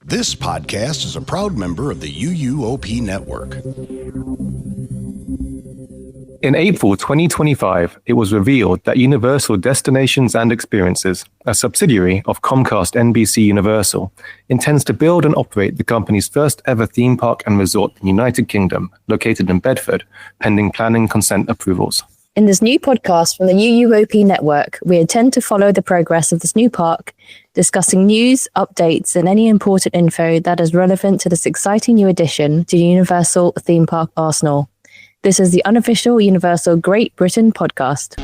This podcast is a proud member of the UUOP network. In April 2025, it was revealed that Universal Destinations and Experiences, a subsidiary of Comcast NBC Universal, intends to build and operate the company's first ever theme park and resort in the United Kingdom, located in Bedford, pending planning consent approvals. In this new podcast from the UUOP network, we intend to follow the progress of this new park, discussing news, updates, and any important info that is relevant to this exciting new addition to Universal Theme Park Arsenal. This is the unofficial Universal Great Britain podcast.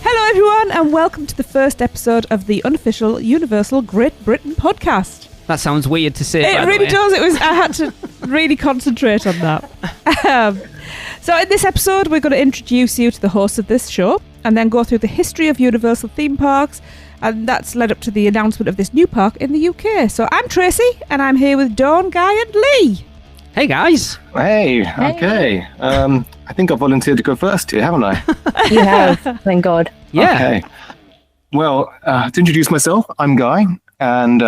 Hello everyone and welcome to the first episode of the unofficial Universal Great Britain podcast. That sounds weird to say. It really does. I had to really concentrate on that. So in this episode we're going to introduce you to the hosts of this show and then go through the history of Universal theme parks, and that's led up to the announcement of this new park in the UK. So I'm Tracy and I'm here with Dawn, Guy and Lee. Hey guys. Hey, okay. I think I volunteered to go first here, haven't I? You have, thank God. Yeah. Okay. Well, to introduce myself, I'm Guy, and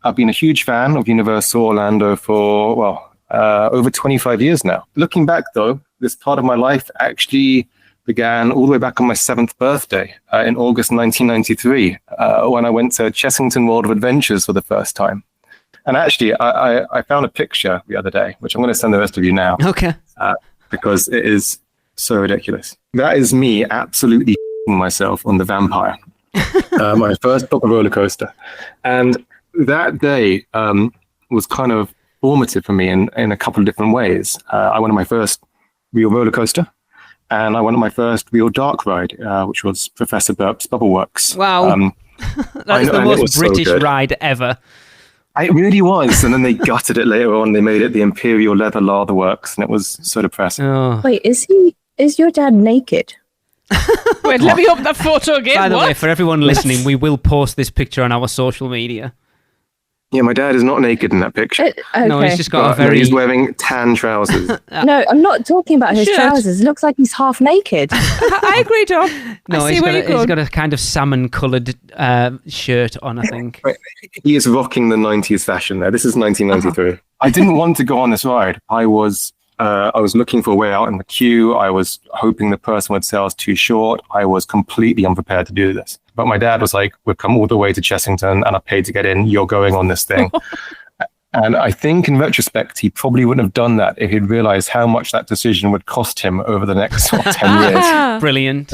I've been a huge fan of Universal Orlando for, over 25 years now. Looking back, though, this part of my life actually began all the way back on my 7th birthday in August 1993, when I went to Chessington World of Adventures for the first time. And actually, I found a picture the other day, which I'm going to send the rest of you now. Okay. Because it is so ridiculous. That is me absolutely myself on the Vampire, my first proper roller coaster. And that day was kind of formative for me in a couple of different ways. I went on my first real roller coaster, and I went on my first real dark ride, which was Professor Burp's Bubble Works. Wow. That's the most British ride ever. It really was. And then they gutted it later on. They made it the Imperial Leather Lather Works, and it was so depressing. Oh. Wait, is your dad naked? Wait, let me open that photo again. By the What? way, for everyone listening, we will post this picture on our social media. Yeah, my dad is not naked in that picture. Okay. No, he's just got a No, very... he's wearing tan trousers. No, I'm not talking about his Shirt. trousers. It looks like he's half naked. I agree, Dawn. No, I see he's where you're going. got a kind of salmon-coloured shirt on, I think. He is rocking the 90s fashion there. This is 1993. I didn't want to go on this ride. I was looking for a way out in the queue. I was hoping the person would say I was too short. I was completely unprepared to do this. But my dad was like, we've come all the way to Chessington and I paid to get in. You're going on this thing. And I think in retrospect, he probably wouldn't have done that if he'd realized how much that decision would cost him over the next 10 years. Brilliant.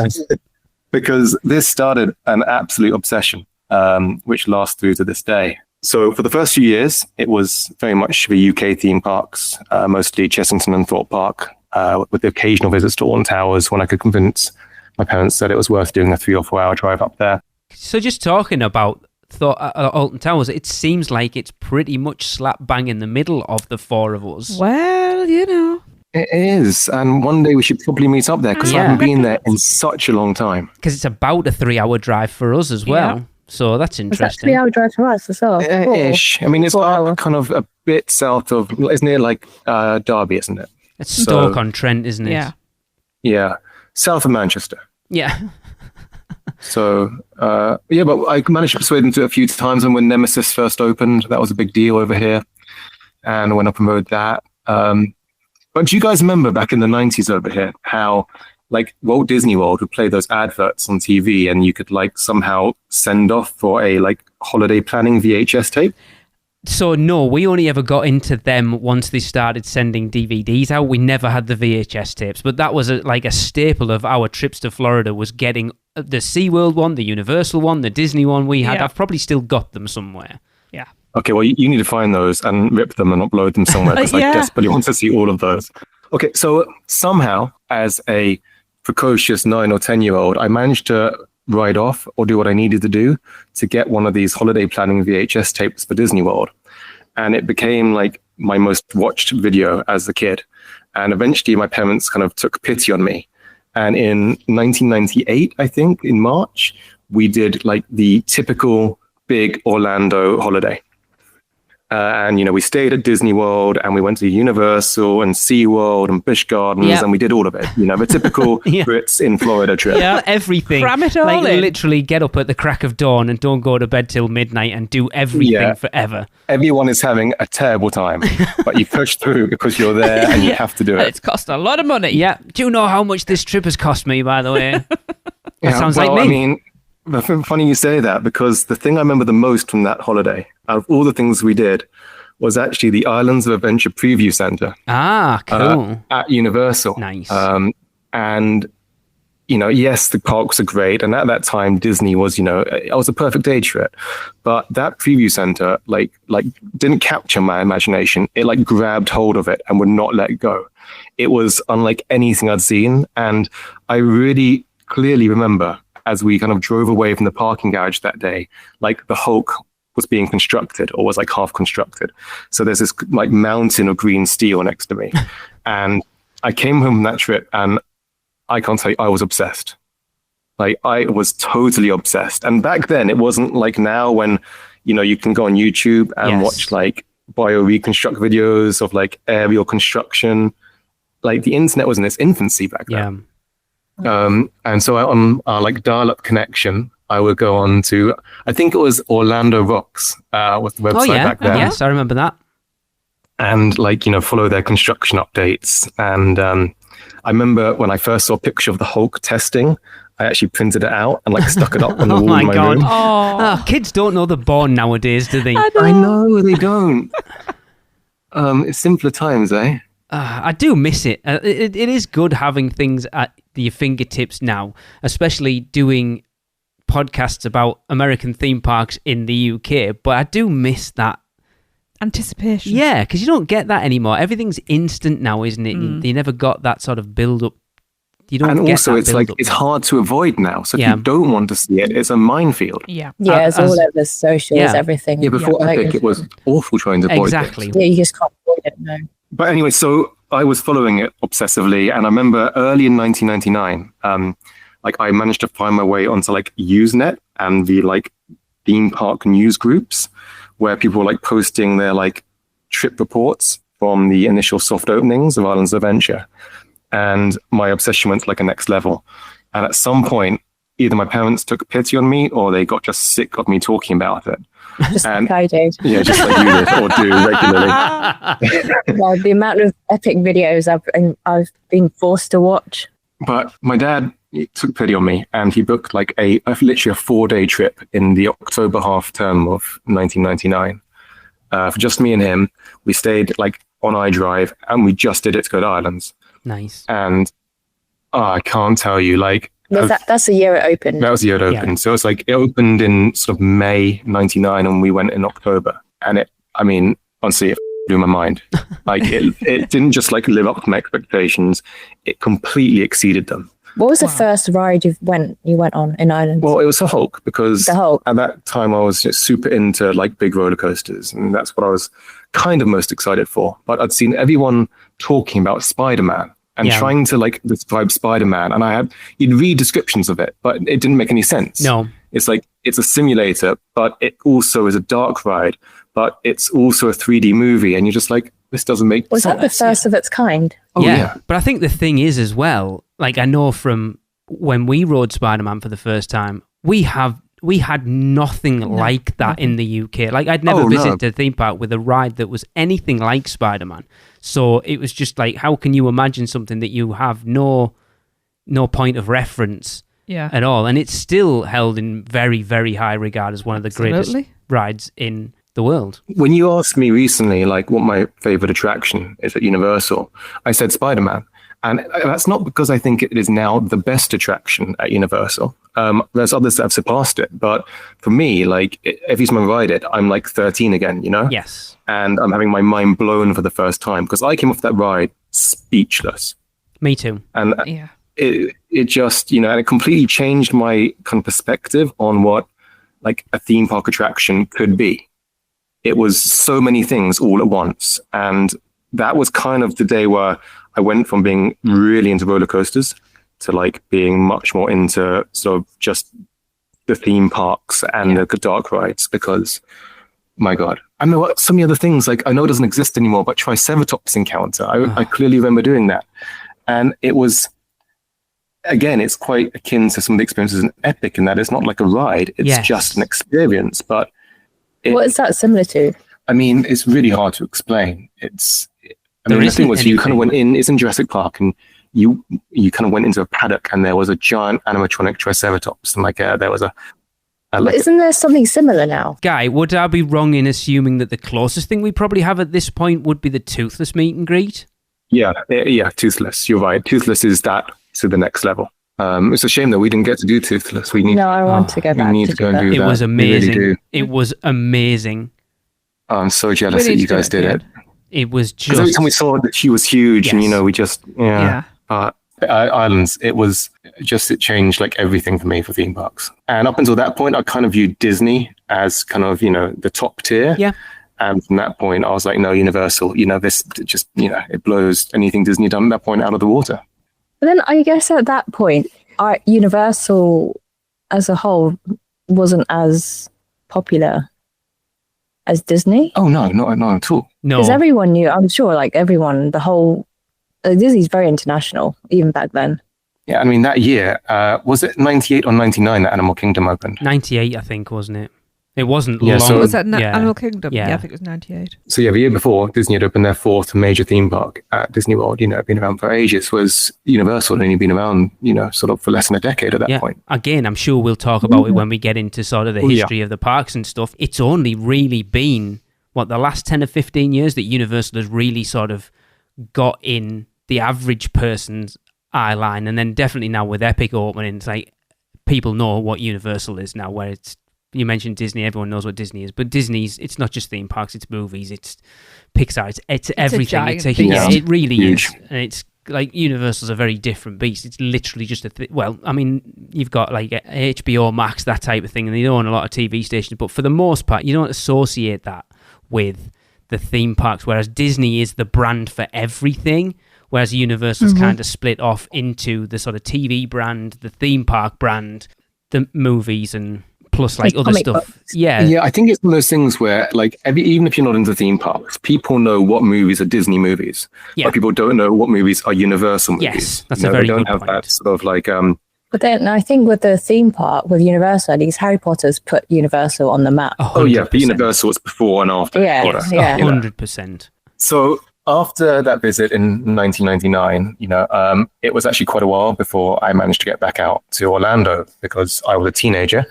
Because this started an absolute obsession, which lasts through to this day. So for the first few years, it was very much the UK theme parks, mostly Chessington and Thorpe Park, with the occasional visits to Alton Towers when I could convince my parents that it was worth doing a 3 or 4 hour drive up there. So just talking about Alton Towers, it seems like it's pretty much slap bang in the middle of the four of us. Well, you know. It is, and one day we should probably meet up there because I haven't been there in such a long time. Because it's about a 3 hour drive for us as well. Yeah. So that's Is that interesting. 3 hour drive for us as well? Ish. I mean, it's kind of a bit south of, isn't it like Derby, isn't it? It's Stoke-on-Trent, isn't it? Yeah. Yeah. South of Manchester. Yeah. So, but I managed to persuade them to it a few times. And when Nemesis first opened, that was a big deal over here. And I went up and rode that. But do you guys remember back in the 90s over here how like Walt Disney World would play those adverts on TV and you could like somehow send off for a like holiday planning VHS tape? So no, we only ever got into them once they started sending DVDs out. We never had the VHS tapes, but that was like a staple of our trips to Florida, was getting the SeaWorld one, the Universal one, the Disney one we had. Yeah. I've probably still got them somewhere. Yeah. Okay, well, you need to find those and rip them and upload them somewhere because I desperately want to see all of those. Okay, so somehow, as a precocious 9 or 10-year-old, I managed to ride off or do what I needed to do to get one of these holiday planning VHS tapes for Disney World. And it became like my most watched video as a kid. And eventually my parents kind of took pity on me. And in 1998, I think, in March, we did like the typical big Orlando holiday. And, we stayed at Disney World and we went to Universal and SeaWorld and Busch Gardens and we did all of it. The typical Brits in Florida trip. Yeah, everything. Cram it all in. Literally get up at the crack of dawn and don't go to bed till midnight and do everything forever. Everyone is having a terrible time, but you push through because you're there and you have to do it. It's cost a lot of money. Yeah. Do you know how much this trip has cost me, by the way? That sounds like me. I mean, funny you say that, because the thing I remember the most from that holiday, out of all the things we did, was actually the Islands of Adventure Preview Center. Ah, cool. At Universal. Nice. And, yes, the parks are great. And at that time, Disney was, it was a perfect age for it. But that preview center, like didn't capture my imagination. It grabbed hold of it and would not let go. It was unlike anything I'd seen. And I really clearly remember, as we kind of drove away from the parking garage that day, the Hulk was being constructed, or was half constructed. So there's this mountain of green steel next to me. And I came home from that trip and I can't tell you, I was obsessed. I was totally obsessed. And back then it wasn't like now when, you can go on YouTube and watch bio reconstruct videos of aerial construction. The internet was in its infancy back then. And so on our dial-up connection, I would go on to, I think it was Orlando Rocks, was the website back then. Yes, I remember that. And follow their construction updates. And I remember when I first saw a picture of the Hulk testing, I actually printed it out and stuck it up on the wall in my room. Oh, kids don't know the born nowadays, do they? I know they don't. It's simpler times, eh? I do miss it. It is good having things at your fingertips now, especially doing podcasts about American theme parks in the UK. But I do miss that anticipation. Yeah, because you don't get that anymore. Everything's instant now, isn't it? You never got that sort of build-up. You don't. And also, it's it's hard to avoid now. So if you don't want to see it, it's a minefield. Yeah, it's all over socials, everything. Yeah, before Epic, it was awful trying to avoid exactly. it. Yeah, you just can't avoid it. No. But anyway, so I was following it obsessively, and I remember early in 1999, I managed to find my way onto Usenet and the theme park news groups, where people were posting their trip reports from the initial soft openings of Islands of Adventure. And my obsession went to a next level. And at some point, either my parents took pity on me or they got just sick of me talking about it. Just like I did. Yeah, just like you did or do regularly. Well, the amount of epic videos I've been forced to watch. But my dad took pity on me and he booked literally a 4-day trip in the October half term of 1999. For just me and him. We stayed on iDrive and we just did it to go to Islands. Nice. And I can't tell you, that's the year it opened. That was the year it opened. Yeah. So it's it opened in sort of May 99 and we went in October. And honestly, it blew my mind. It didn't just live up to my expectations. It completely exceeded them. What was the first ride you went on in Ireland? Well, it was the Hulk, because at that time I was just super into big roller coasters, and that's what I was kind of most excited for. But I'd seen everyone talking about Spider-Man and trying to describe Spider-Man, and you'd read descriptions of it, but it didn't make any sense. No, it's it's a simulator, but it also is a dark ride, but it's also a 3D movie, and you're just this doesn't make sense. Was that the first of its kind? Oh, yeah. But I think the thing is as well, I know from when we rode Spider-Man for the first time, we had nothing like that in the UK. I'd never visited a theme park with a ride that was anything like Spider-Man. So it was just how can you imagine something that you have no point of reference at all? And it's still held in very, very high regard as one of the greatest rides in the world. When you asked me recently, what my favorite attraction is at Universal, I said Spider-Man. And that's not because I think it is now the best attraction at Universal. There's others that have surpassed it. But for me, every time I ride it, I'm 13 again, Yes. And I'm having my mind blown for the first time because I came off that ride speechless. Me too. And it just, and it completely changed my kind of perspective on what a theme park attraction could be. It was so many things all at once. And that was kind of the day where I went from being really into roller coasters to being much more into sort of just the theme parks and the dark rides because, my God. I know what some of the other things, like I know it doesn't exist anymore, but Triceratops encounter, I clearly remember doing that. And it was, again, it's quite akin to some of the experiences in Epic in that it's not like a ride, it's just an experience. But what is that similar to? I mean, it's really hard to explain. The thing was, you kind of went in, it's in Jurassic Park, and you kind of went into a paddock and there was a giant animatronic Triceratops, and there was but isn't there something similar now? Guy, would I be wrong in assuming that the closest thing we probably have at this point would be the Toothless meet and greet? Yeah, Toothless. You're right. Toothless is that to the next level. It's a shame that we didn't get to do Toothless. I want to go back. We need to go and do that. It was amazing. We really do. It was amazing. I'm so jealous that you guys did it. It was just... Every time we saw that she was huge, and we just... Islands, it changed like everything for me for theme parks. And up until that point, I kind of viewed Disney as kind of, the top tier. Yeah. And from that point, I was like, no, Universal, this just, it blows anything Disney done at that point out of the water. But then I guess at that point, Universal as a whole wasn't as popular as Disney. Oh, no, not at all. No. Because everyone knew, I'm sure, the whole... Disney's very international, even back then. Yeah, I mean, that year, was it 98 or 99 that Animal Kingdom opened? 98, I think, wasn't it? It wasn't long. So, was that Animal Kingdom? Yeah, I think it was 98. So the year before, Disney had opened their fourth major theme park at Disney World, been around for ages, was Universal had only been around, sort of for less than a decade at that point. Again, I'm sure we'll talk about it when we get into sort of the history of the parks and stuff. It's only really been, the last 10 or 15 years that Universal has really sort of got in the average person's eye line, and then definitely now with Epic opening, it's like people know what Universal is now, where it's, you mentioned Disney, everyone knows what Disney is, but Disney's, it's not just theme parks, it's movies, it's Pixar, it's everything. It really huge. is. And it's like Universal's a very different beast. It's literally just you've got like HBO Max, that type of thing, and they own a lot of TV stations, but for the most part, you don't associate that with the theme parks, whereas Disney is the brand for everything. Whereas Universal's kind of split off into the sort of TV brand, the theme park brand, the movies, and plus like other stuff. Books. Yeah, I think it's one of those things where even if you're not into theme parks, people know what movies are Disney movies. Yeah. But people don't know what movies are Universal movies. Yes, that's a very good point. They don't have that sort of But then I think with the theme park, with Universal, at least Harry Potter's put Universal on the map. 100%. Oh yeah, for Universal it's before and after. Yeah, Potter. yeah. 100%. So after that visit in 1999, it was actually quite a while before I managed to get back out to Orlando because I was a teenager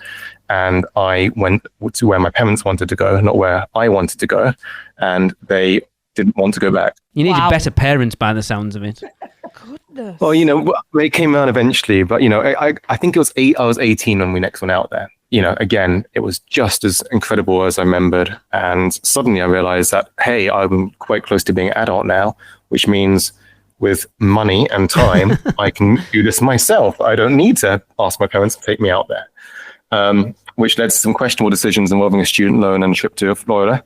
and I went to where my parents wanted to go, not where I wanted to go. And they didn't want to go back. You needed better parents by the sounds of it. Goodness. Well, they came around eventually, but, I think it was I was 18 when we next went out there. Again, it was just as incredible as I remembered. And suddenly I realized that, hey, I'm quite close to being an adult now, which means with money and time, I can do this myself. I don't need to ask my parents to take me out there, which led to some questionable decisions involving a student loan and a trip to Florida.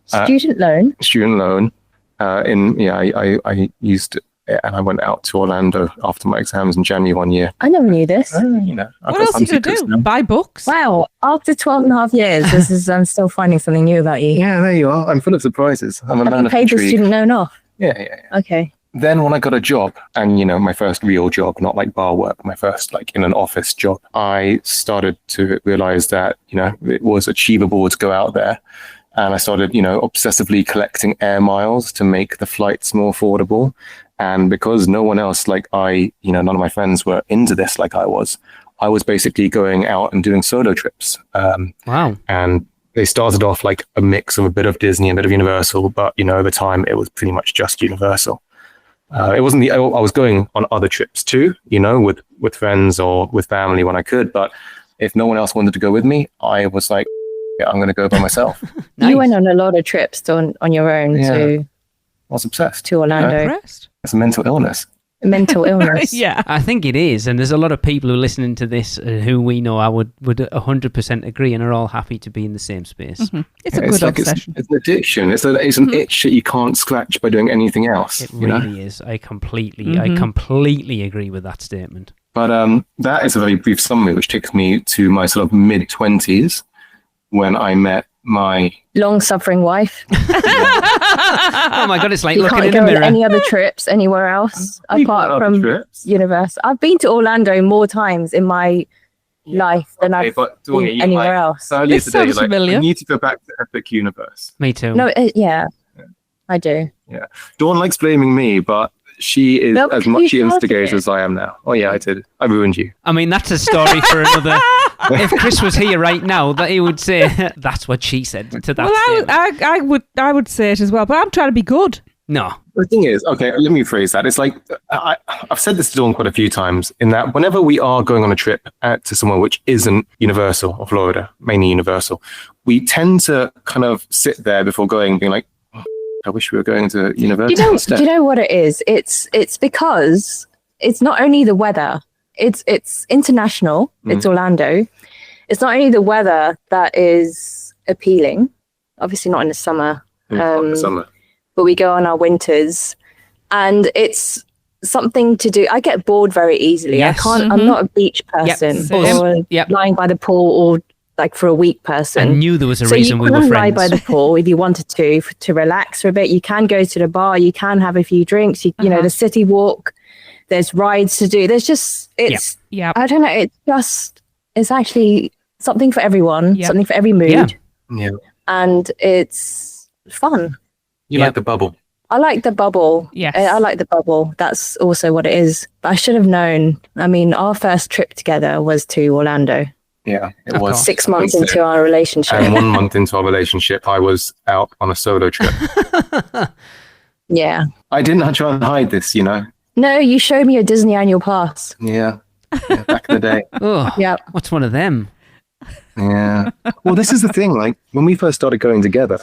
Student loan? Student loan. I used it. And I went out to Orlando after my exams in January one year. I never knew this. What else are you going to do? Buy books? Wow. After 12 and a half years, I'm still finding something new about you. Yeah, there you are. I'm full of surprises. I'm a man you of paid the intrigue. student loan off? Yeah. Okay. Then when I got a job, and my first real job, not like bar work, my first in an office job, I started to realize that, it was achievable to go out there. And I started, obsessively collecting air miles to make the flights more affordable. And because no one else none of my friends were into this like I was basically going out and doing solo trips. Wow. And they started off like a mix of a bit of Disney and a bit of Universal, but, over time it was pretty much just Universal. It wasn't I was going on other trips too, with friends or with family when I could. But if no one else wanted to go with me, I was like, yeah, I'm going to go by myself. Nice. You went on a lot of trips on your own I was obsessed. to Orlando. Impressed? It's a mental illness. Mental illness. Yeah. I think it is, and there's a lot of people who are listening to this who we know I would 100% agree and are all happy to be in the same space. Mm-hmm. It's a good obsession. It's an addiction. It's an itch that you can't scratch by doing anything else. It really is. I completely agree with that statement. But that is a very brief summary, which takes me to my sort of mid-20s when I met my long-suffering wife. Oh my God, it's like You looking can't in go a on mirror. any other trips anywhere else We've apart got other from trips. Universe. I've been to Orlando more times in my life than Okay, I've but Dawn, been you anywhere else. earlier This today, you're sounds like, familiar. I need to go back to Epic Universe. Me too. No, yeah, I do. Dawn likes blaming me, but she is Nope, as you much the started instigator it. as I am now. Oh yeah, I did. I ruined you. I mean, that's a story for another. If Chris was here right now, that he would say that's what she said to that. Well, statement. I would say it as well, but I'm trying to be good. No. The thing is, okay, let me phrase that. It's like, I've said this to Dawn quite a few times, in that whenever we are going on a trip to somewhere which isn't Universal or Florida, mainly Universal, we tend to kind of sit there before going, being like, oh, I wish we were going to Universal instead. Do you know what it is? It's because it's not only the weather. It's international. It's Orlando. It's not only the weather that is appealing. Obviously not in the summer. Summer. But we go on our winters, and it's something to do. I get bored very easily. Yes. I can't. I'm not a beach person same. or Yep. lying by the pool or like for a week I person. knew there was a So reason you we can were lie friends. by the pool if you wanted to relax for a bit. You can go to the bar. You can have a few drinks. You know, the city walk. There's rides to do. There's just Yeah. I don't know. It's actually something for everyone. Yep. Something for every mood. Yeah. Yeah. And it's fun. You like the bubble. I like the bubble. Yes. I like the bubble. That's also what it is. But I should have known. I mean, our first trip together was to Orlando. Yeah, it Of was course. 6 months into our relationship. And 1 month into our relationship, I was out on a solo trip. Yeah. I didn't try and hide this, you know. No, you showed me your Disney annual pass. Yeah, back in the day. Oh, Yeah. what's one of them? Yeah. Well, this is the thing. Like when we first started going together,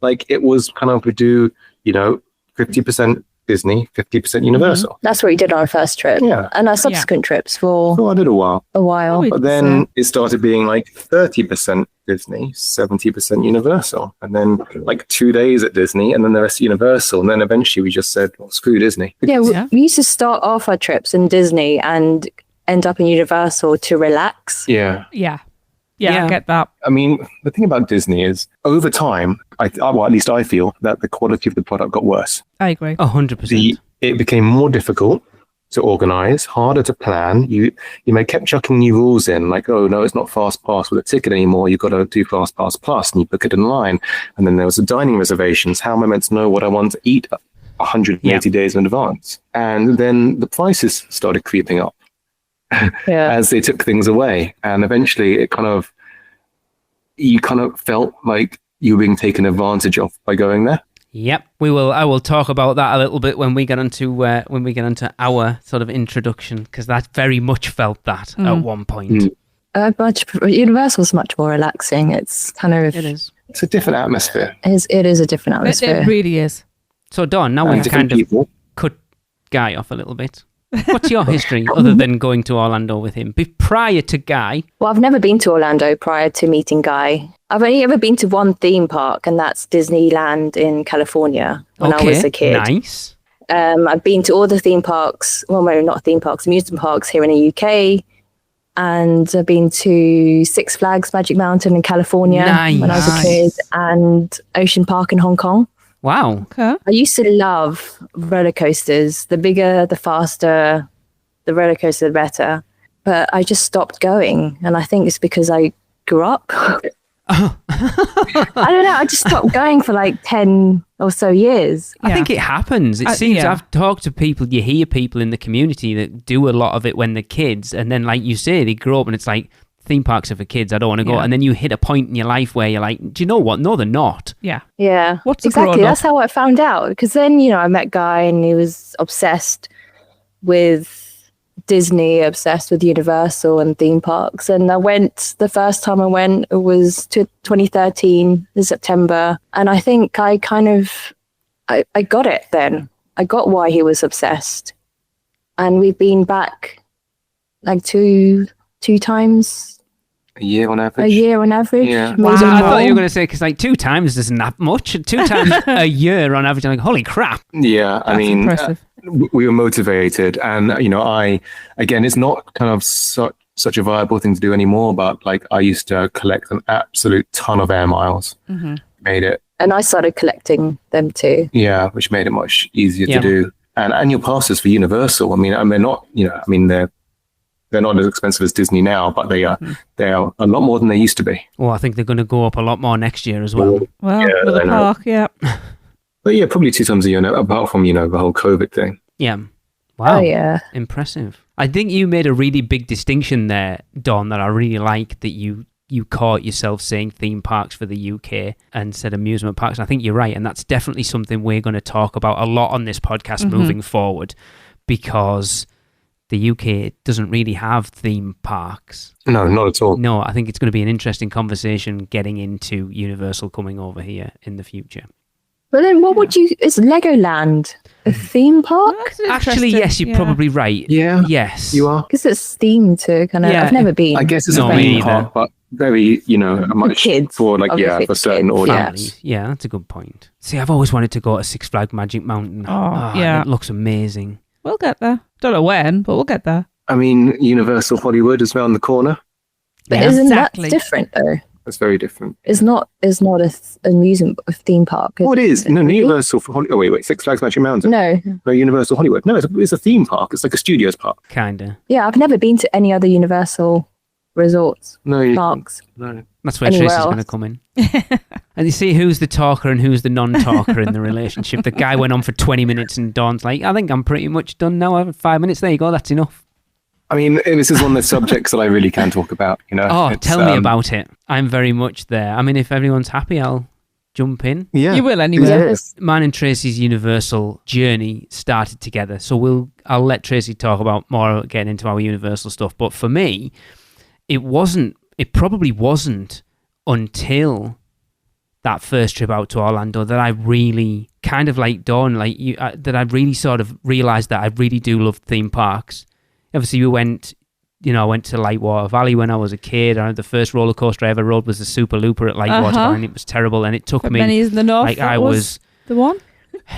like it was kind of we do, 50% Disney, 50% Universal. That's what we did on our first trip. Yeah. And our subsequent trips for For a little while. a while. Oh, But then it started being like 30% Disney, 70% Universal. And then like 2 days at Disney and then the rest Universal. And then eventually we just said, well, screw Disney. Yeah, Yeah. we used to start off our trips in Disney and end up in Universal to relax. Yeah. Yeah, Yeah. I get that. I mean, the thing about Disney is over time, well, at least I feel that the quality of the product got worse. I agree. 100%. It became more difficult to organize, harder to plan. You kept chucking new rules in, like, oh no, it's not Fast Pass with a ticket anymore. You've got to do Fast Pass Plus, and you book it online. And then there was the dining reservations. How am I meant to know what I want to eat 180 days in advance? And then the prices started creeping up Yeah. as they took things away, and eventually you kind of felt like you were being taken advantage of by going there. Yep, I will talk about that a little bit when we get onto our sort of introduction, because that very much felt that at one point. Universal's much more relaxing. It's kind of It is. It's a different atmosphere. It is a different atmosphere. It really is. So Dawn, now And we've different kind of people. cut Guy off a little bit. What's your history other than going to Orlando with him? Prior to Guy, Well, I've never been to Orlando prior to meeting Guy. I've only ever been to one theme park, and that's Disneyland in California when I was a kid. Nice. I've been to all the theme parks, well, no, not theme parks, amusement parks here in the UK. And I've been to Six Flags Magic Mountain in California when I was a kid, and Ocean Park in Hong Kong. Wow. Okay. I used to love roller coasters. The bigger, the faster, the roller coaster, the better. But I just stopped going. And I think it's because I grew up. I don't know. I just stopped going for like 10 or so years. I think it happens. It seems I've talked to people, you hear people in the community that do a lot of it when they're kids. And then, like you say, they grow up and it's like, theme parks are for kids, I don't want to go. Yeah. And then you hit a point in your life where you're like, do you know what? No, they're not. Yeah. Yeah. What's exactly? That's how I found out. Because then, I met Guy and he was obsessed with Disney, obsessed with Universal and theme parks. And the first time I went, it was to 2013 in September. And I think I got it then. I got why he was obsessed. And we've been back like two times A year on average. Yeah. Maybe I thought more. you were going to say, because like 2 times isn't that much. 2 times a year on average, I'm like, holy crap. Yeah, I That's mean, impressive. we were motivated, and again, it's not kind of such a viable thing to do anymore, but like I used to collect an absolute ton of air miles. Mm-hmm. Made it. And I started collecting them too. Yeah, which made it much easier to do. And annual passes for Universal. I mean, they're not, they're not as expensive as Disney now, but they are a lot more than they used to be. Well, I think they're going to go up a lot more next year as well. Well, with the park, yeah. But yeah, probably 2 times a year, apart from, the whole COVID thing. Yeah. Wow. Oh, yeah. Impressive. I think you made a really big distinction there, Don, that I really like, that you caught yourself saying theme parks for the UK and said amusement parks. And I think you're right. And that's definitely something we're going to talk about a lot on this podcast moving forward, because the UK doesn't really have theme parks. No, not at all. No, I think it's going to be an interesting conversation getting into Universal coming over here in the future. But then is Legoland a theme park? Actually, yes, you're probably right. Yeah. Yes. You are. Because it's themed to kind of, I've never been. I guess it's No, a me theme either. park, but very, much kids, for for certain kids, audience. Yeah, that's a good point. See, I've always wanted to go to Six Flags Magic Mountain. Yeah. It looks amazing. We'll get there. Don't know when, but we'll get there. I mean, Universal Hollywood is around the corner. But Yeah. isn't Exactly. that different though? That's very different. It's not amusement theme park. Oh, it is. No, really? Universal for Hollywood. Oh, wait. Six Flags Magic Mountain. No. No, Universal Hollywood. No, it's a theme park. It's like a studios park. Kinda. Yeah, I've never been to any other Universal resorts, No, parks. no. That's where Anywhere Tracy's else. going to come in. And you see who's the talker and who's the non-talker in the relationship. The guy went on for 20 minutes and Dawn's like, I think I'm pretty much done now. I have 5 minutes. There you go. That's enough. I mean, this is one of the subjects that I really can talk about. Oh, It's, tell me about it. I'm very much there. I mean, if everyone's happy, I'll jump in. Yeah, You will anyway. Yes. Mine and Tracy's Universal journey started together. So I'll let Tracy talk about more getting into our Universal stuff. But for me, it probably wasn't until that first trip out to Orlando that I really kind of like Dawn, that I really sort of realized that I really do love theme parks. Obviously, I went to Lightwater Valley when I was a kid. The first roller coaster I ever rode was the Super Looper at Lightwater Valley, and it was terrible. And it took But me, Benny's in the north. like that I was, the one.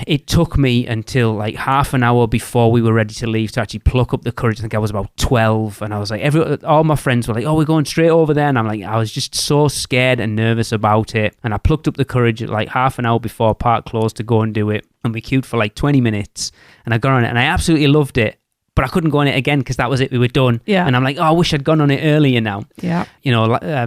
it took me until like half an hour before we were ready to leave to actually pluck up the courage. I think I was about 12, and I was like, all my friends were like, "Oh, we're going straight over there," and I'm like, I was just so scared and nervous about it. And I plucked up the courage at like half an hour before park closed to go and do it, and we queued for like 20 minutes, and I got on it, and I absolutely loved it. But I couldn't go on it again because that was it. We were done. Yeah. And I'm like, I wish I'd gone on it earlier now. Yeah.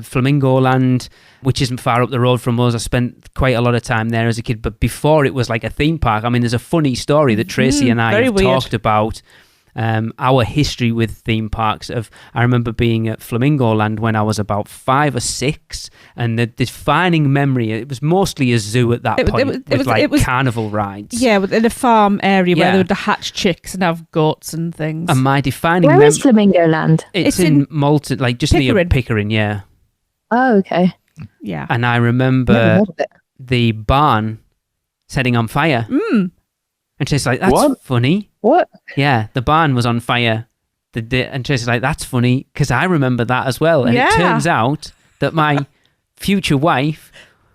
Flamingo Land, which isn't far up the road from us. I spent quite a lot of time there as a kid. But before it was like a theme park. I mean, there's a funny story that Tracy and I very have weird. talked about. Our history with theme parks. I remember being at Flamingo Land when I was about 5 or 6, and the defining memory, it was mostly a zoo at that point with carnival rides. Yeah, in a farm area where Yeah. they would hatch chicks and have goats and things. And my defining Where memory, is Flamingo Land? it's It's in in Malton, like just near Pickering. Pickering, yeah. Oh, okay. yeah. And I Never remember heard of it. the barn setting on fire. Mm. And Tracy's like, that's What? funny. What? Yeah, the barn was on fire. And Tracy's like, that's funny, because I remember that as well. And Yeah. it turns out that my future wife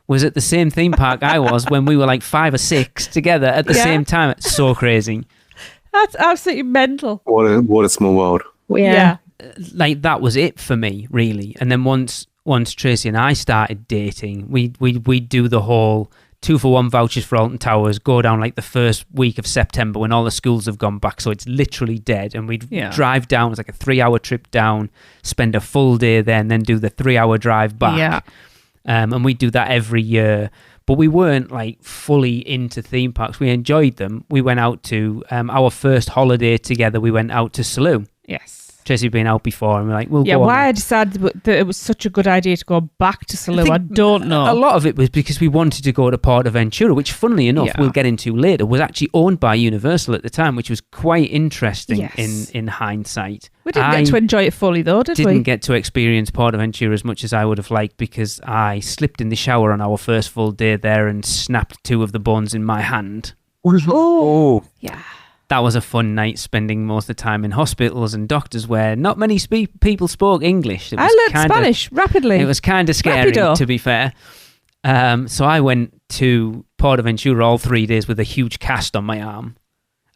was at the same theme park I was when we were like 5 or 6 together at the Yeah. same time. It's so crazy. That's absolutely mental. What a small world. Yeah. Like, that was it for me, really. And then once Tracy and I started dating, we'd do the whole 2-for-1 vouchers for Alton Towers, go down like the first week of September when all the schools have gone back, so it's literally dead. And we'd drive down, it's like a 3-hour trip down, spend a full day there, and then do the 3-hour drive back. Yeah. And we'd do that every year. But we weren't like fully into theme parks. We enjoyed them. We went out to our first holiday together. We went out to Salou. Yes. Tracy had been out before, and we're like, we'll Yeah, go on. why I decided that it was such a good idea to go back to Salou, I think don't know. A lot of it was because we wanted to go to Portaventura, which, funnily enough, Yeah. we'll get into later, was actually owned by Universal at the time, which was quite interesting Yes. in hindsight. We didn't I get to enjoy it fully though, did didn't we? get to experience Portaventura as much as I would have liked, because I slipped in the shower on our first full day there and snapped 2 of the bones in my hand. Oh, Yeah. That was a fun night, spending most of the time in hospitals and doctors where not many people spoke English. It I was learned Spanish rapidly. It was kind of scary, Rapido. to be fair. So I went to Portaventura all 3 days with a huge cast on my arm.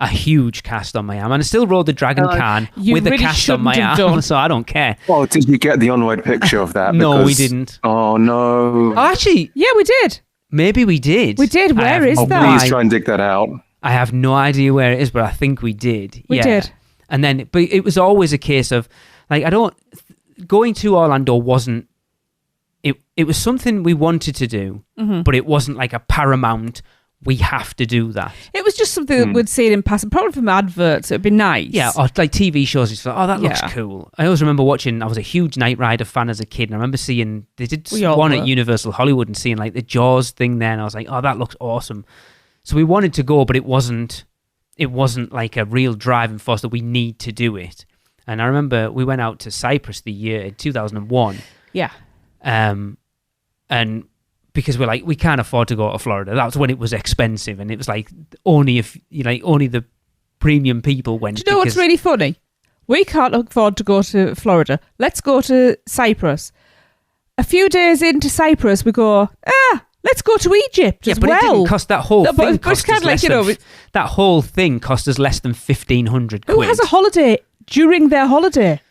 a huge cast on my arm, and I still rode the Dragon Khan with really a cast on my arm, so I don't care. Oh, did you get the on-ride picture of that? No, we didn't. Oh, no. Oh, actually, Yeah, we did. maybe we did. We did. Where is that? Please try and dig that out. I have no idea where it is, but I think we did. We did. And then, but it was always a case of, like, going to Orlando wasn't, it was something we wanted to do, but it wasn't like a paramount, we have to do that. It was just something that we'd seen in passing, probably from adverts. It'd be nice. Yeah, or like TV shows. It's like, oh, that looks cool. I always remember watching, I was a huge Knight Rider fan as a kid, and I remember seeing, they did one at Universal Hollywood and seeing like the Jaws thing there, and I was like, oh, that looks awesome. So we wanted to go, but it wasn't like a real driving force that we need to do it. And I remember we went out to Cyprus the year 2001. Yeah. And because we're like, we can't afford to go to Florida. That was when it was expensive, and it was like only the premium people went. Do you know what's really funny? We can't afford to go to Florida. Let's go to Cyprus. A few days into Cyprus, we go, let's go to Egypt as well. Yeah, but it didn't cost that whole thing. That whole thing cost us less than 1,500 quid. Who has a holiday during their holiday?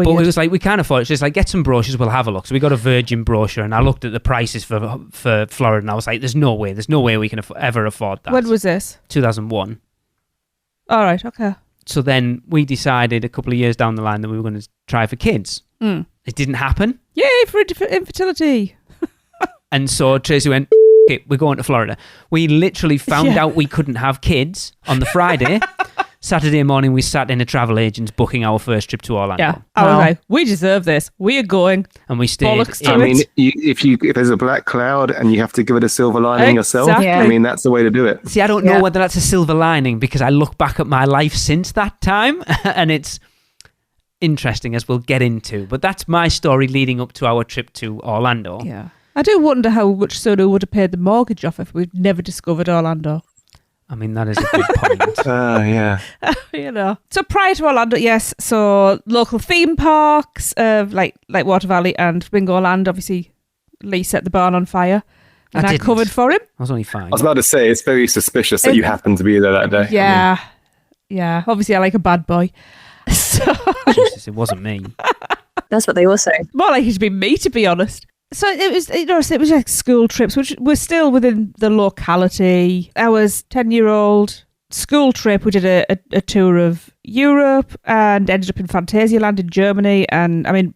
But it was like, we can't afford it. It's just like, get some brochures, we'll have a look. So we got a Virgin brochure, and I looked at the prices for Florida, and I was like, there's no way we can ever afford that. When was this? 2001. All right, okay. So then we decided a couple of years down the line that we were going to try for kids. It didn't happen. Yay for infertility. And so Tracy went, okay, we're going to Florida. We literally found out we couldn't have kids on the Friday. Saturday morning, we sat in a travel agent booking our first trip to Orlando. Yeah, I was like, we deserve this. We are going. And we stayed. I mean, if there's a black cloud and you have to give it a silver lining yourself, I mean, that's the way to do it. See, I don't know whether that's a silver lining, because I look back at my life since that time, and it's interesting, as we'll get into. But that's my story leading up to our trip to Orlando. Yeah. I do wonder how much Soda would have paid the mortgage off if we'd never discovered Orlando. I mean, that is a good point. Yeah. You know. So prior to Orlando, yes. So local theme parks, like Water Valley and Bingo Land. Obviously, Lee set the barn on fire, and I covered for him. I was only fine. I was about to say, it's very suspicious that you happened to be there that day. Yeah. I mean, yeah. Obviously, I like a bad boy. So Jesus, it wasn't me. That's what they all say. More like it'd be me, to be honest. So it was like school trips, which were still within the locality. I was 10-year-old school trip. We did a tour of Europe and ended up in Phantasialand in Germany. And I mean,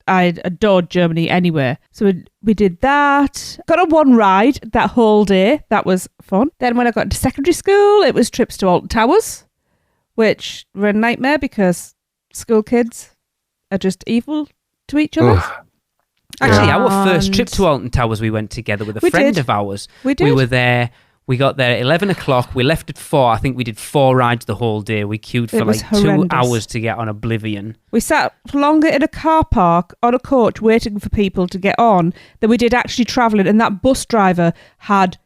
I adored Germany anyway. So we did that. Got on one ride that whole day. That was fun. Then when I got into secondary school, it was trips to Alton Towers, which were a nightmare because school kids are just evil to each other. Actually, our first trip to Alton Towers, we went together with a friend of ours. We did. We were there. We got there at 11 o'clock. We left at 4. I think we did 4 rides the whole day. We queued for like 2 hours to get on Oblivion. We sat longer in a car park on a coach waiting for people to get on than we did actually travelling. And that bus driver had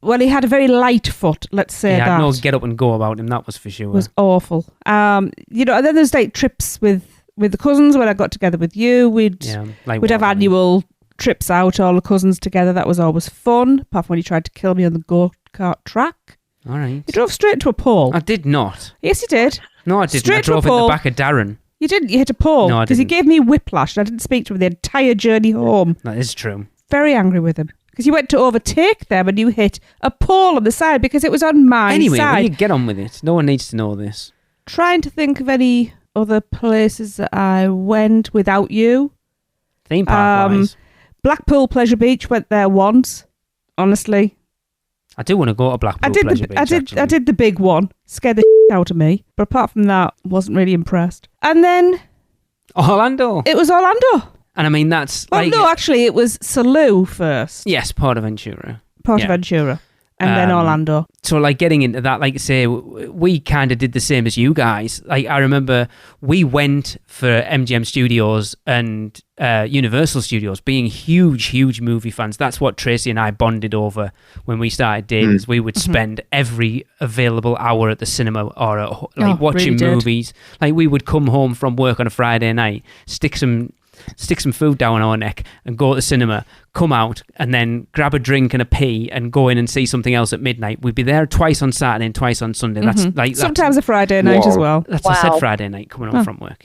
a very light foot, let's say that. He had no get up and go about him, that was for sure. It was awful. And then there's like trips with the cousins. When I got together with you, we'd have annual trips out, all the cousins together. That was always fun, apart from when he tried to kill me on the go-kart track. All right. You drove straight into a pole. I did not. Yes, you did. No, I didn't. I drove into the back of Darren. You didn't. You hit a pole. No, I didn't. Because he gave me whiplash and I didn't speak to him the entire journey home. That is true. Very angry with him. Because you went to overtake them and you hit a pole on the side because it was on my side. Anyway, will you get on with it? No one needs to know this. Trying to think of any other places that I went without you. Theme park wise. Blackpool Pleasure Beach, went there once. Honestly, I do want to go to Blackpool Pleasure Beach. I did the big one. Scared the shit out of me. But apart from that, wasn't really impressed. And then Orlando. It was Orlando. And I mean, that's actually, it was Salou first. Yes, Portaventura. Portaventura. And then Orlando. So, like, getting into that, like, say, we kind of did the same as you guys. Like, I remember we went for MGM Studios and Universal Studios, being huge movie fans. That's what Tracy and I bonded over when we started dating. We would spend every available hour at the cinema or watching really movies. Like, we would come home from work on a Friday night, stick some stick some food down our neck and go to the cinema, come out and then grab a drink and a pee and go in and see something else at midnight. We'd be there twice on Saturday and twice on Sunday. Sometimes a Friday night as well. I said Friday night coming home from work,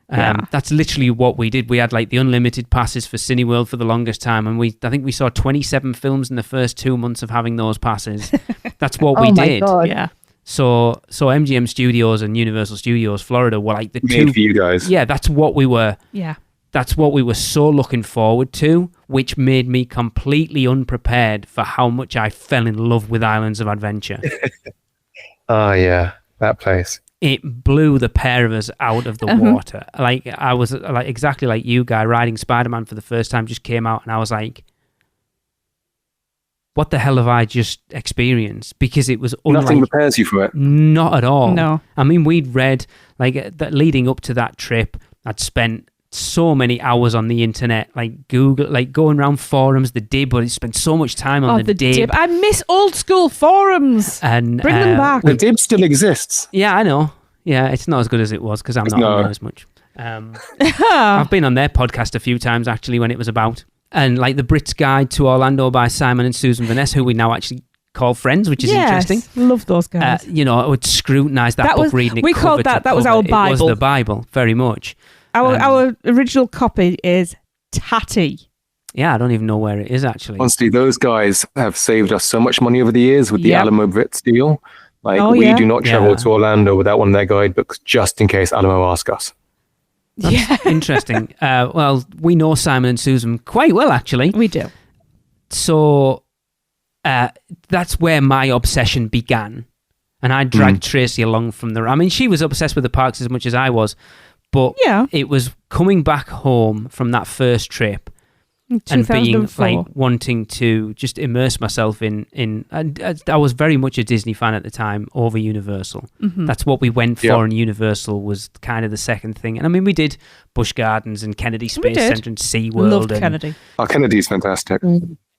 that's literally what we did. We had like the unlimited passes for Cineworld for the longest time, and I think we saw 27 films in the first 2 months of having those passes. That's what we did. God. Yeah. So MGM Studios and Universal Studios Florida were like the Made two for you guys. Yeah, that's what we were. Yeah. That's what we were so looking forward to, which made me completely unprepared for how much I fell in love with Islands of Adventure. Oh yeah, that place. It blew the pair of us out of the water. Like I was like exactly like you, Guy, riding Spider-Man for the first time just came out, and I was like, what the hell have I just experienced? Because it was Nothing prepares you for it. Not at all. No. I mean, we'd read, like, that leading up to that trip, I'd spent so many hours on the internet, like Google, like going around forums, the Dib, but I spent so much time on the Dib. I miss old school forums. And bring them back. The Dib still exists. Yeah, I know. Yeah, it's not as good as it was because I'm not on there as much. I've been on their podcast a few times, actually, when it was about. And like the Brits Guide to Orlando by Simon and Susan Vanessa, who we now actually call friends, which is interesting. Love those guys. I would scrutinise that book, reading it. We called that was our Bible. It was the Bible, very much. Our original copy is tatty. Yeah, I don't even know where it is, actually. Honestly, those guys have saved us so much money over the years with the Alamo Brits deal. Like, we do not travel to Orlando without one of their guidebooks, just in case Alamo asks us. That's interesting. Well, we know Simon and Susan quite well, actually. We do. So that's where my obsession began. And I dragged Tracy along from there. I mean, she was obsessed with the parks as much as I was. But it was coming back home from that first trip and being like wanting to just immerse myself in and I was very much a Disney fan at the time over Universal. That's what we went for, and Universal was kind of the second thing. And I mean, we did Busch Gardens and Kennedy Space Center and SeaWorld. Loved Kennedy. Oh, Kennedy's fantastic.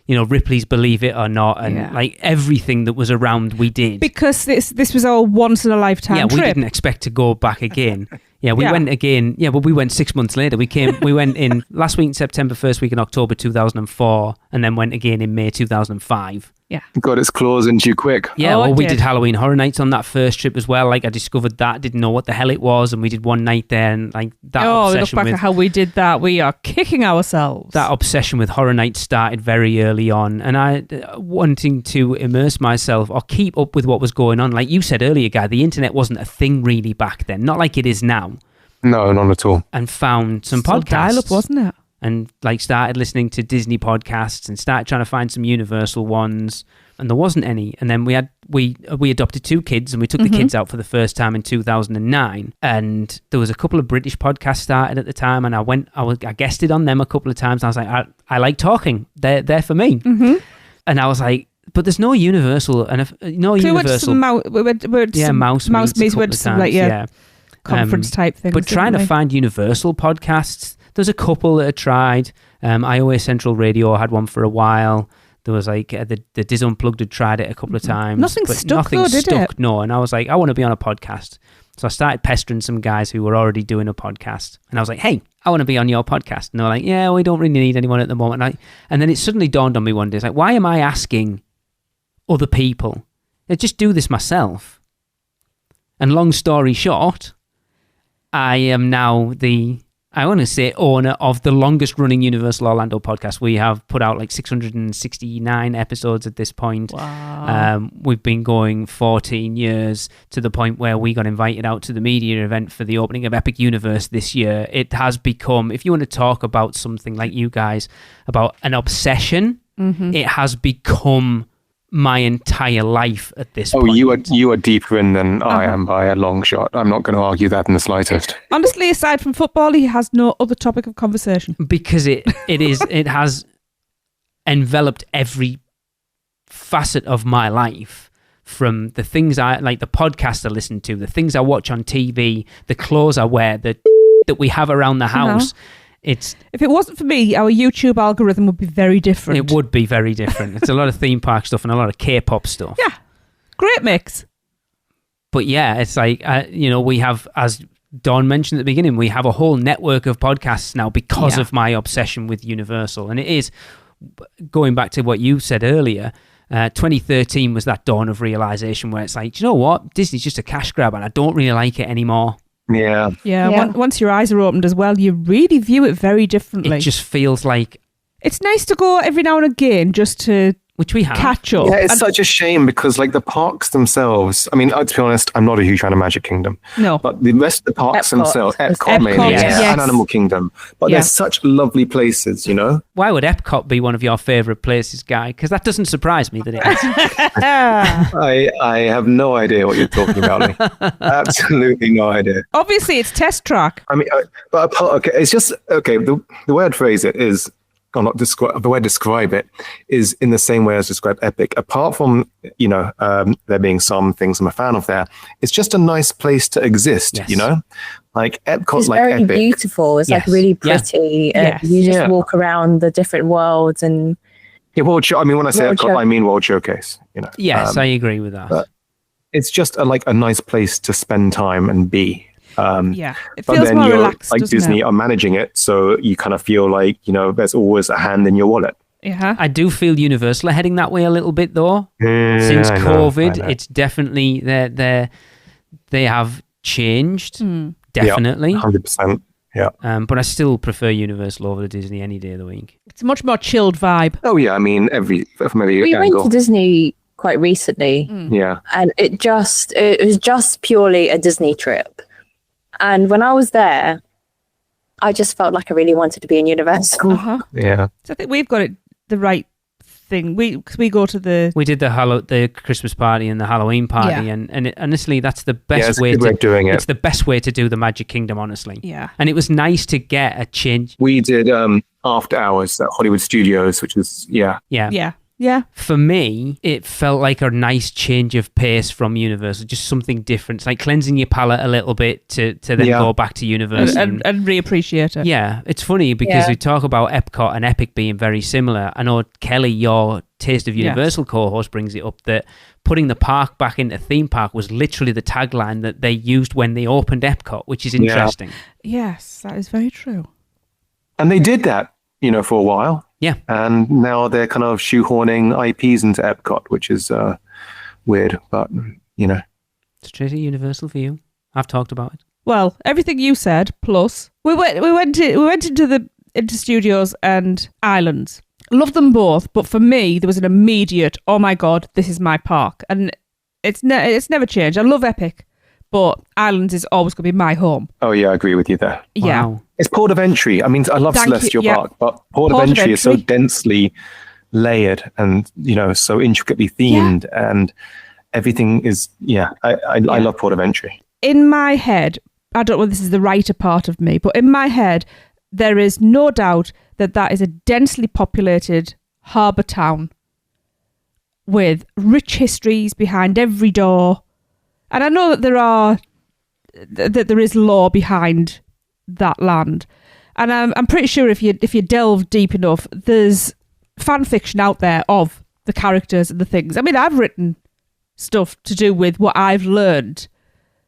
Ripley's Believe It or Not, and like everything that was around we did. Because this was all once in a lifetime trip. We didn't expect to go back again. We went again. Yeah, but we went 6 months later. We went in last week in September, first week in October 2004, and then went again in May 2005. Yeah. Got its claws into you quick. Yeah, we did Halloween Horror Nights on that first trip as well. Like, I discovered that, didn't know what the hell it was, and we did one night there, and like that obsession look back at how we did that. We are kicking ourselves. That obsession with Horror Nights started very early on, and I wanting to immerse myself or keep up with what was going on. Like you said earlier, Guy, the internet wasn't a thing really back then, not like it is now. No, not at all. And found some podcasts. Dial-up, wasn't it? And like started listening to Disney podcasts and started trying to find some Universal ones, and there wasn't any. And then we adopted 2 kids, and we took the kids out for the first time in 2009. And there was a couple of British podcasts started at the time, and I guested on them a couple of times. And I was like, I like talking. They're for me. And I was like, but there's no Universal, and Universal. We went Mouse Meets. We went to some conference type things. But trying to find Universal podcasts, there's a couple that I tried. Iowa Central Radio had one for a while. There was like the Diz Unplugged had tried it a couple of times. Nothing stuck, did it? No. And I was like, I want to be on a podcast. So I started pestering some guys who were already doing a podcast. And I was like, hey, I want to be on your podcast. And they're like, yeah, we don't really need anyone at the moment. And then it suddenly dawned on me one day, it's like, why am I asking other people? I just do this myself. And long story short, I am now owner of the longest running Universal Orlando podcast. We have put out like 669 episodes at this point. Wow. We've been going 14 years, to the point where we got invited out to the media event for the opening of Epic Universe this year. It has become, if you want to talk about something like you guys, about an obsession, it has become my entire life at this point. You are deeper in than I am by a long shot. I'm not going to argue that in the slightest. Honestly, aside from football, he has no other topic of conversation. Because it has enveloped every facet of my life, from the things I like, the podcasts I listen to, the things I watch on TV, the clothes I wear, that we have around the house. If it wasn't for me, our YouTube algorithm would be very different. It would be very different. It's a lot of theme park stuff and a lot of K-pop stuff. Yeah, great mix. But yeah, it's like, we have, as Dawn mentioned at the beginning, we have a whole network of podcasts now because of my obsession with Universal. And it is, going back to what you said earlier, 2013 was that dawn of realization where it's like, do you know what? Disney's just a cash grab and I don't really like it anymore. Yeah. Once your eyes are opened as well, you really view it very differently. It just feels like... It's nice to go every now and again just to... Which we have. Catch up. Yeah, it's such a shame because like the parks themselves, I mean, to be honest, I'm not a huge fan of Magic Kingdom. No. But the rest of the parks themselves, Epcot mainly, yes. and Animal Kingdom. But they're such lovely places, you know? Why would Epcot be one of your favourite places, Guy? Because that doesn't surprise me that it is. I have no idea what you're talking about, Lee. Absolutely no idea. Obviously, it's Test Track. I mean, it's just, the way I'd phrase it is, or not describe, the way I describe it is in the same way as describe Epic. Apart from, there being some things I'm a fan of there, it's just a nice place to exist, you know? Like Epcot, it's like very Epic. beautiful. It's like really pretty. You just walk around the different worlds and... Yeah, I mean, when I say Epcot, I mean World Showcase, you know? Yes, I agree with that. But it's just a nice place to spend time and be. It feels more relaxed, like Disney are managing it, so you kind of feel like there's always a hand in your wallet. I do feel Universal are heading that way a little bit though. Since COVID, it's definitely they have changed, definitely, 100%. Yeah, but I still prefer Universal over to Disney any day of the week. It's a much more chilled vibe. Oh yeah, I mean from every we angle. went to Disney quite recently, and it was just purely a Disney trip. And when I was there, I just felt like I really wanted to be in Universal. Yeah. So I think we've got it the right thing. We go to the... We did the Christmas party and the Halloween party, and honestly, that's the best way of doing it. It's the best way to do the Magic Kingdom, honestly. Yeah. And it was nice to get a change. We did after hours at Hollywood Studios, which is Yeah. For me, it felt like a nice change of pace from Universal, just something different. It's like cleansing your palate a little bit to then go back to Universal. And reappreciate it. Yeah, it's funny because we talk about Epcot and Epic being very similar. I know, Kelly, your Taste of Universal co-host brings it up that putting the park back into theme park was literally the tagline that they used when they opened Epcot, which is interesting. Yes, that is very true. And they did that, for a while. Yeah. And now they're kind of shoehorning IPs into Epcot, which is weird, but, Straight to Universal for you. I've talked about it. Well, everything you said, plus we went into studios and islands. Loved them both, but for me, there was an immediate, oh my God, this is my park. And it's never changed. I love Epic, but Islands is always going to be my home. Oh, yeah, I agree with you there. Yeah. Wow. It's Port of Entry. I mean, I love Celestial Park, but Port of Entry is so densely layered and, so intricately themed and everything is, I love Port of Entry. In my head, I don't know if this is the writer part of me, but in my head, there is no doubt that is a densely populated harbour town with rich histories behind every door. And I know that there is lore behind that land, and I'm pretty sure if you delve deep enough, there's fan fiction out there of the characters and the things. I mean, I've written stuff to do with what I've learned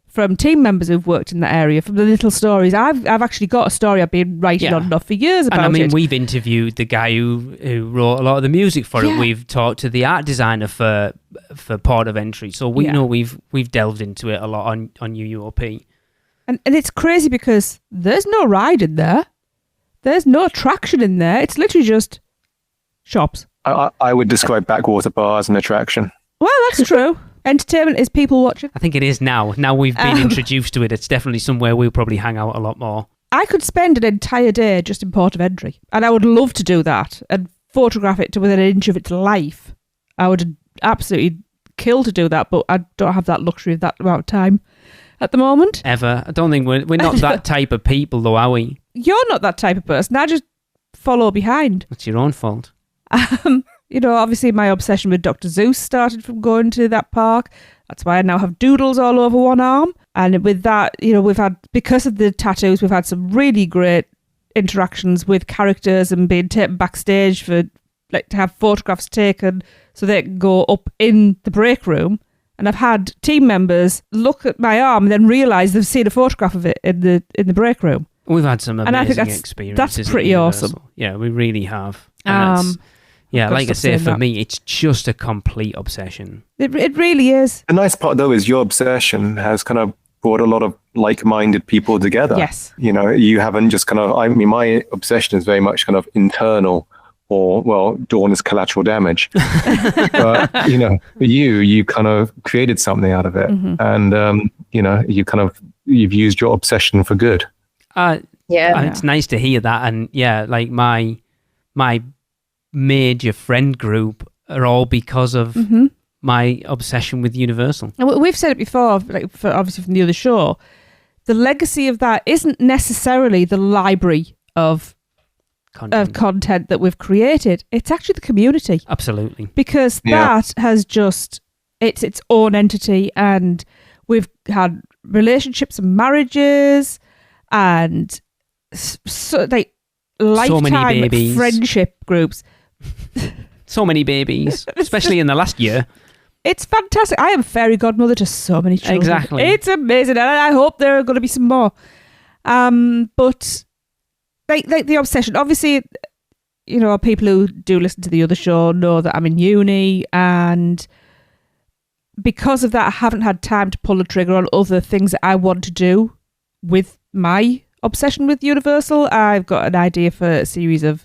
from team members who've worked in that area, from the little stories. I've actually got a story I've been writing on and off for years about it. And I mean, we've interviewed the guy who wrote a lot of the music for it. We've talked to the art designer for Port of Entry, so we know we've delved into it a lot on UUOP. And it's crazy because there's no ride in there. There's no attraction in there. It's literally just shops. I would describe backwater bar as an attraction. Well, that's true. Entertainment is people watching. I think it is now. Now we've been introduced to it, it's definitely somewhere we'll probably hang out a lot more. I could spend an entire day just in Port of Entry, and I would love to do that and photograph it to within an inch of its life. I would absolutely kill to do that, but I don't have that luxury of that amount of time at the moment. Ever. I don't think we're not that type of people, though, are we? You're not that type of person. I just follow behind. It's your own fault. Obviously my obsession with Dr. Seuss started from going to that park. That's why I now have doodles all over one arm. And with that, we've had, because of the tattoos, we've had some really great interactions with characters and being taken backstage to have photographs taken so they can go up in the break room And I've had team members look at my arm and then realise they've seen a photograph of it in the break room. We've had some amazing and I think experiences. That's pretty awesome. Yeah, we really have. And like I say, for me, it's just a complete obsession. It really is. The nice part, though, is your obsession has kind of brought a lot of like-minded people together. Yes. You haven't just kind of, my obsession is very much kind of internal, or, well, Dawn is collateral damage. But, for you kind of created something out of it. Mm-hmm. And, you've used your obsession for good. It's nice to hear that. And like my major friend group are all because of my obsession with Universal. And we've said it before, obviously from the other show, the legacy of that isn't necessarily the library of content that we've created. It's actually the community. Absolutely. Because that has just, it's its own entity, and we've had relationships and marriages and lifetime friendship groups. So many babies, especially in the last year. It's fantastic. I am fairy godmother to so many children. Exactly. It's amazing, and I hope there are going to be some more. But like the obsession, obviously, people who do listen to the other show know that I'm in uni, and because of that, I haven't had time to pull the trigger on other things that I want to do with my obsession with Universal. I've got an idea for a series of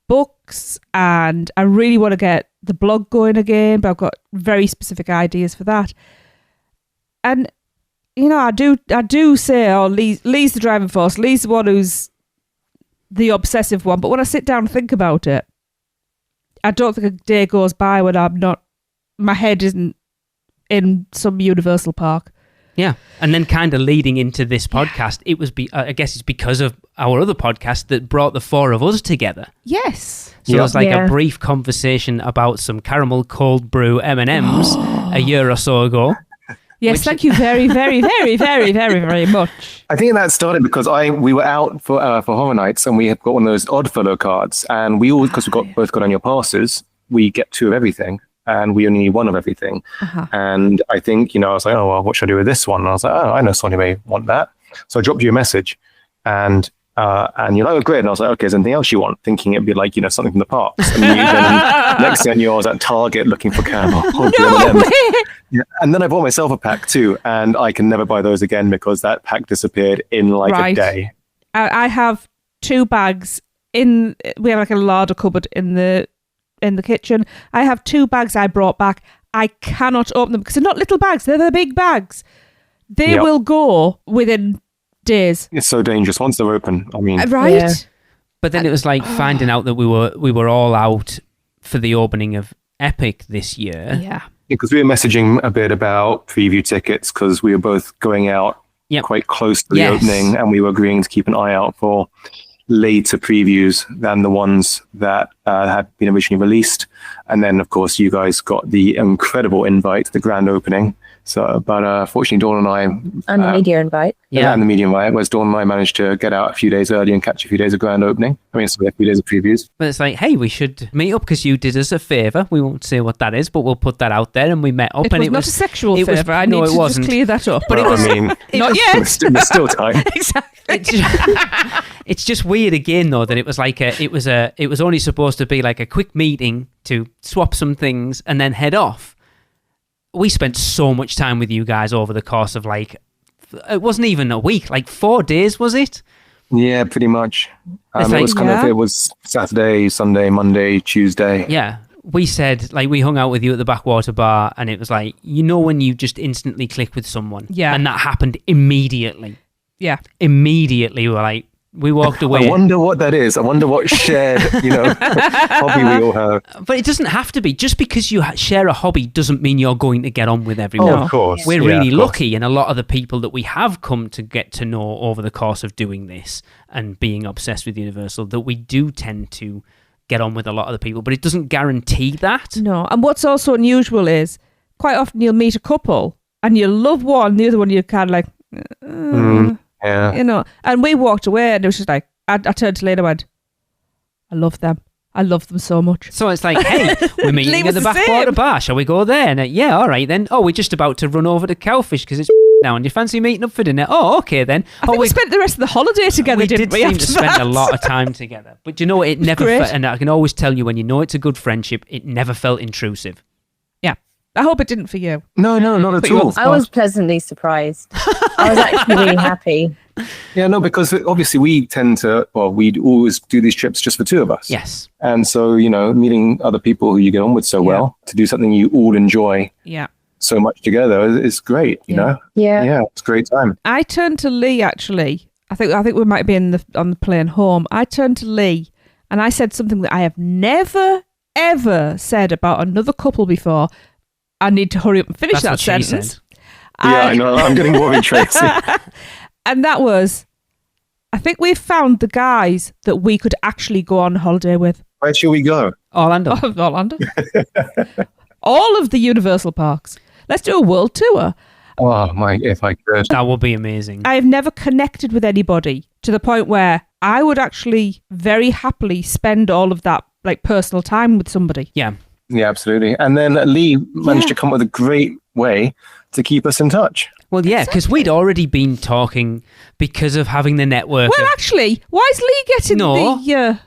books, and I really want to get the blog going again, but I've got very specific ideas for that. And I do say, Lee's the driving force. Lee's the one who's the obsessive one. But when I sit down and think about it, I don't think a day goes by when my head isn't in some Universal park. Yeah, and then kind of leading into this podcast, it was I guess it's because of our other podcast that brought the four of us together. Yes. So it was like a brief conversation about some caramel cold brew M&Ms a year or so ago. Yes, thank you very, very, very, very, very, very much. I think that started because we were out for Horror Nights, and we had got one of those Oddfellow cards, and we all, because both got annual passes, we get 2 of everything. And we only need 1 of everything. And I think, I was like, oh, well, what should I do with this one? And I was like, oh, I know someone who may want that. So I dropped you a message, and you're like, oh, great. And I was like, okay, is there anything else you want? Thinking it'd be like, something from the parks. And then next thing I knew, I was at Target looking for caramel. And then I bought myself a pack too. And I can never buy those again because that pack disappeared in a day. I have 2 bags we have like a larder cupboard in the kitchen. I have 2 bags I brought back. I cannot open them because they're not little bags. They're the big bags. They will go within days. It's so dangerous once they're open. I mean, right? Yeah. But then it was like finding out that we were all out for the opening of Epic this year. Yeah. Because we were messaging a bit about preview tickets because we were both going out quite close to the opening, and we were agreeing to keep an eye out for later previews than the ones that had been originally released. And then, of course, you guys got the incredible invite to the grand opening. So, but fortunately, Dawn and I... And the media invite. Yeah, and the media invite, whereas Dawn and I managed to get out a few days early and catch a few days of grand opening. I mean, a few days of previews. But it's like, hey, we should meet up because you did us a favour. We won't say what that is, but we'll put that out there. And we met up. It was not a sexual favour. I need to just clear that up. But not yet. There's still time. Exactly. It's just weird again, though, that it was like it was only supposed to be like a quick meeting to swap some things and then head off. We spent so much time with you guys over the course of it wasn't even a week, 4 days, was it? Yeah, pretty much. It was it was Saturday, Sunday, Monday, Tuesday. Yeah. We said, we hung out with you at the Backwater Bar, and it was when you just instantly click with someone. Yeah. And that happened immediately. Yeah. Immediately, we walked away. I wonder what that is. I wonder what shared, hobby we all have. But it doesn't have to be. Just because you share a hobby doesn't mean you're going to get on with everyone. Oh, of course. We're really lucky, and a lot of the people that we have come to get to know over the course of doing this and being obsessed with Universal, that we do tend to get on with a lot of the people, but it doesn't guarantee that. No. And what's also unusual is quite often you'll meet a couple and you'll love one, the other one you're kind of yeah. And we walked away, and it was just I turned to Lena and went, I love them. I love them so much. So it's like, hey, we're meeting Lee at was the the backwater same. bar. Shall we go there? And yeah, all right then. Oh, we're just about to run over to Cowfish because it's now. And you fancy meeting up for dinner? Oh, okay then. I think we spent the rest of the holiday together, we didn't did we? seem After to spend that? a lot of time together. But you know, it never great. felt, and I can always tell you when you know it's a good friendship, it never felt intrusive. Yeah. I hope it didn't for you. No, not Put at you on all. the I was pleasantly surprised. I was actually really happy. Yeah, no, because obviously we we'd always do these trips just for two of us. Yes. And so, meeting other people who you get on with so well to do something you all enjoy Yeah. so much together is great, you know? Yeah. Yeah, it's a great time. I turned to Lee, actually. I think we might be on the plane home. I turned to Lee and I said something that I have never, ever said about another couple before. I need to hurry up and finish That's that what she sentence. said. Yeah, I know. I'm getting more Tracy. And that was, I think we've found the guys that we could actually go on holiday with. Where shall we go? Orlando. Orlando. All of the Universal parks. Let's do a world tour. Oh, if I could. That would be amazing. I have never connected with anybody to the point where I would actually very happily spend all of that like personal time with somebody. Yeah. Yeah, absolutely. And then Lee managed to come up with a great way to keep us in touch. Well, yeah, because we'd already been talking because of having the network. Well, actually, why is Lee getting the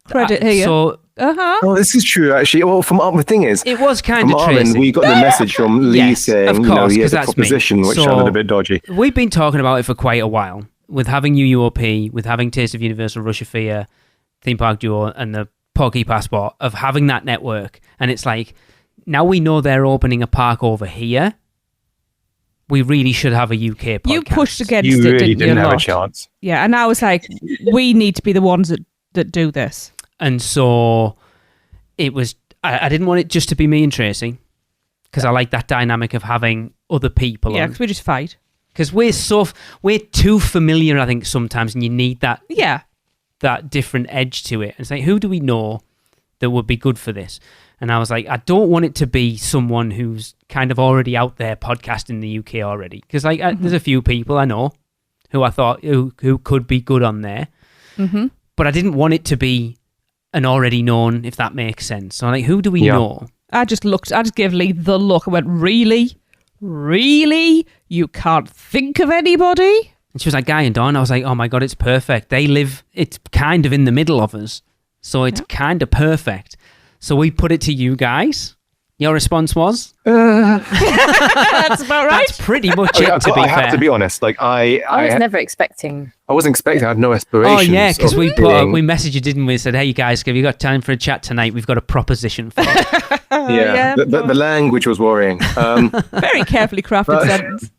credit here? So Oh, this is true, actually. Well, the thing is, it was kind from of Arlen, Tracy. we got the message from Lee Yes, saying, of course, he 'cause has a that's me. proposition which So- sounded a bit dodgy. We've been talking about it for quite a while, with having UUOP, with having Taste of Universal, Russia Fear, Theme Park Duo, and the Porky Passport, of having that network. And it's like, now we know they're opening a park over here. We really should have a UK podcast. You pushed against You it, really didn't you, have a lot? chance. Yeah, and I was like, we need to be the ones that do this. And so it was, I didn't want it just to be me and Tracy, because I like that dynamic of having other people Yeah, on. because we just fight. Because we're too familiar, I think, sometimes, and you need that different edge to it. And it's like, who do we know that would be good for this? And I was like, I don't want it to be someone who's kind of already out there podcasting in the UK already. Because there's a few people I know who I thought who could be good on there. Mm-hmm. But I didn't want it to be an already known, if that makes sense. So I'm like, who do we know? I just gave Lee the look. I went, really? Really? You can't think of anybody? And she was like, Guy and Dawn. I was like, oh my God, it's perfect. It's kind of in the middle of us. So it's kind of perfect. So we put it to you guys. Your response was? That's about right. That's pretty much it, to be I fair. have to be honest. Like I was never expecting. I wasn't expecting. I had no aspirations. Oh, yeah, because of we being- messaged you, didn't we? Said, hey, you guys, have you got time for a chat tonight? We've got a proposition for you. Yeah, the language was worrying. Very carefully crafted sentence.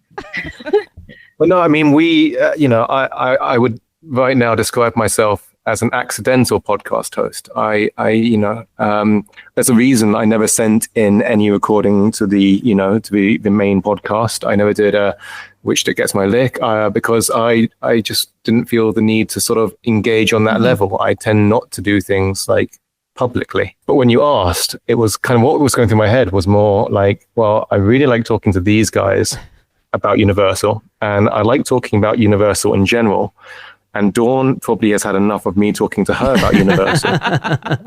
But no, I mean, we, I would right now describe myself as an accidental podcast host. There's a reason I never sent in any recording to the main podcast. I never did Which Dick Gets My Lick, because I just didn't feel the need to sort of engage on that level. I tend not to do things like publicly. But when you asked, it was kind of what was going through my head was more like, well, I really like talking to these guys about Universal, and I like talking about Universal in general. And Dawn probably has had enough of me talking to her about Universal.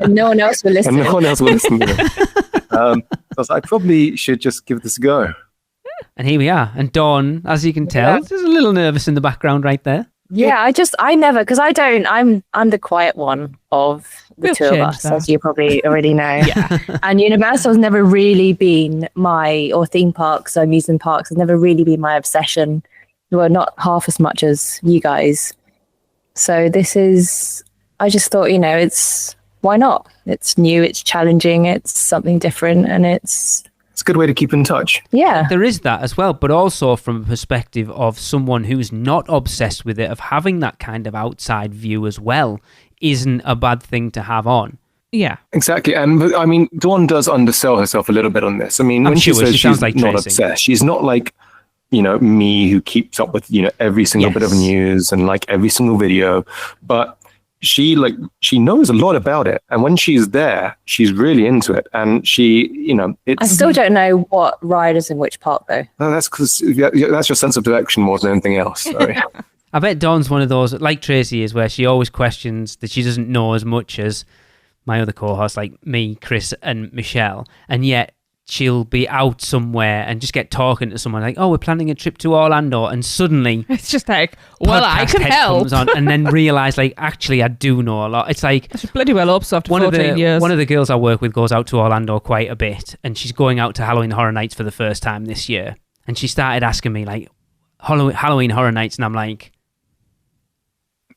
And no one else will listen. And no one else will listen to it. So I was like, I probably should just give this a go. And here we are. And Dawn, as you can tell, Yeah. there's a little nervous in the background right there. Yeah, I'm the quiet one of the We'll two of change us, that. as you probably already know. Yeah. And Universal's never really been or theme parks or amusement parks has never really been my obsession. Well, not half as much as you guys. So I just thought, why not? It's new, it's challenging, it's something different, and it's It's a good way to keep in touch. yeah. There is that as well, but also from a perspective of someone who's not obsessed with it, of having that kind of outside view as well, isn't a bad thing to have on. Yeah. Exactly. And I mean, Dawn does undersell herself a little bit on this. I mean, I'm when she sure. says She sounds she's like not Tracy. obsessed, she's not like, me who keeps up with, every single bit of Yes. news and like every single video. But she knows a lot about it. And when she's there, she's really into it. And she, I still don't know what ride is in which park though. No, that's because that's your sense of direction more than anything else. Sorry. I bet Dawn's one of those, like Tracy is, where she always questions that she doesn't know as much as my other co-hosts, like me, Chris, and Michelle, and yet she'll be out somewhere and just get talking to someone like, "Oh, we're planning a trip to Orlando," and suddenly it's just like, "Well, I can help," comes on, and then realise like, actually, I do know a lot. It's like I should bloody well hope so after 14 years. One of the girls I work with goes out to Orlando quite a bit, and she's going out to Halloween Horror Nights for the first time this year, and she started asking me like, Halloween Horror Nights, and I'm like,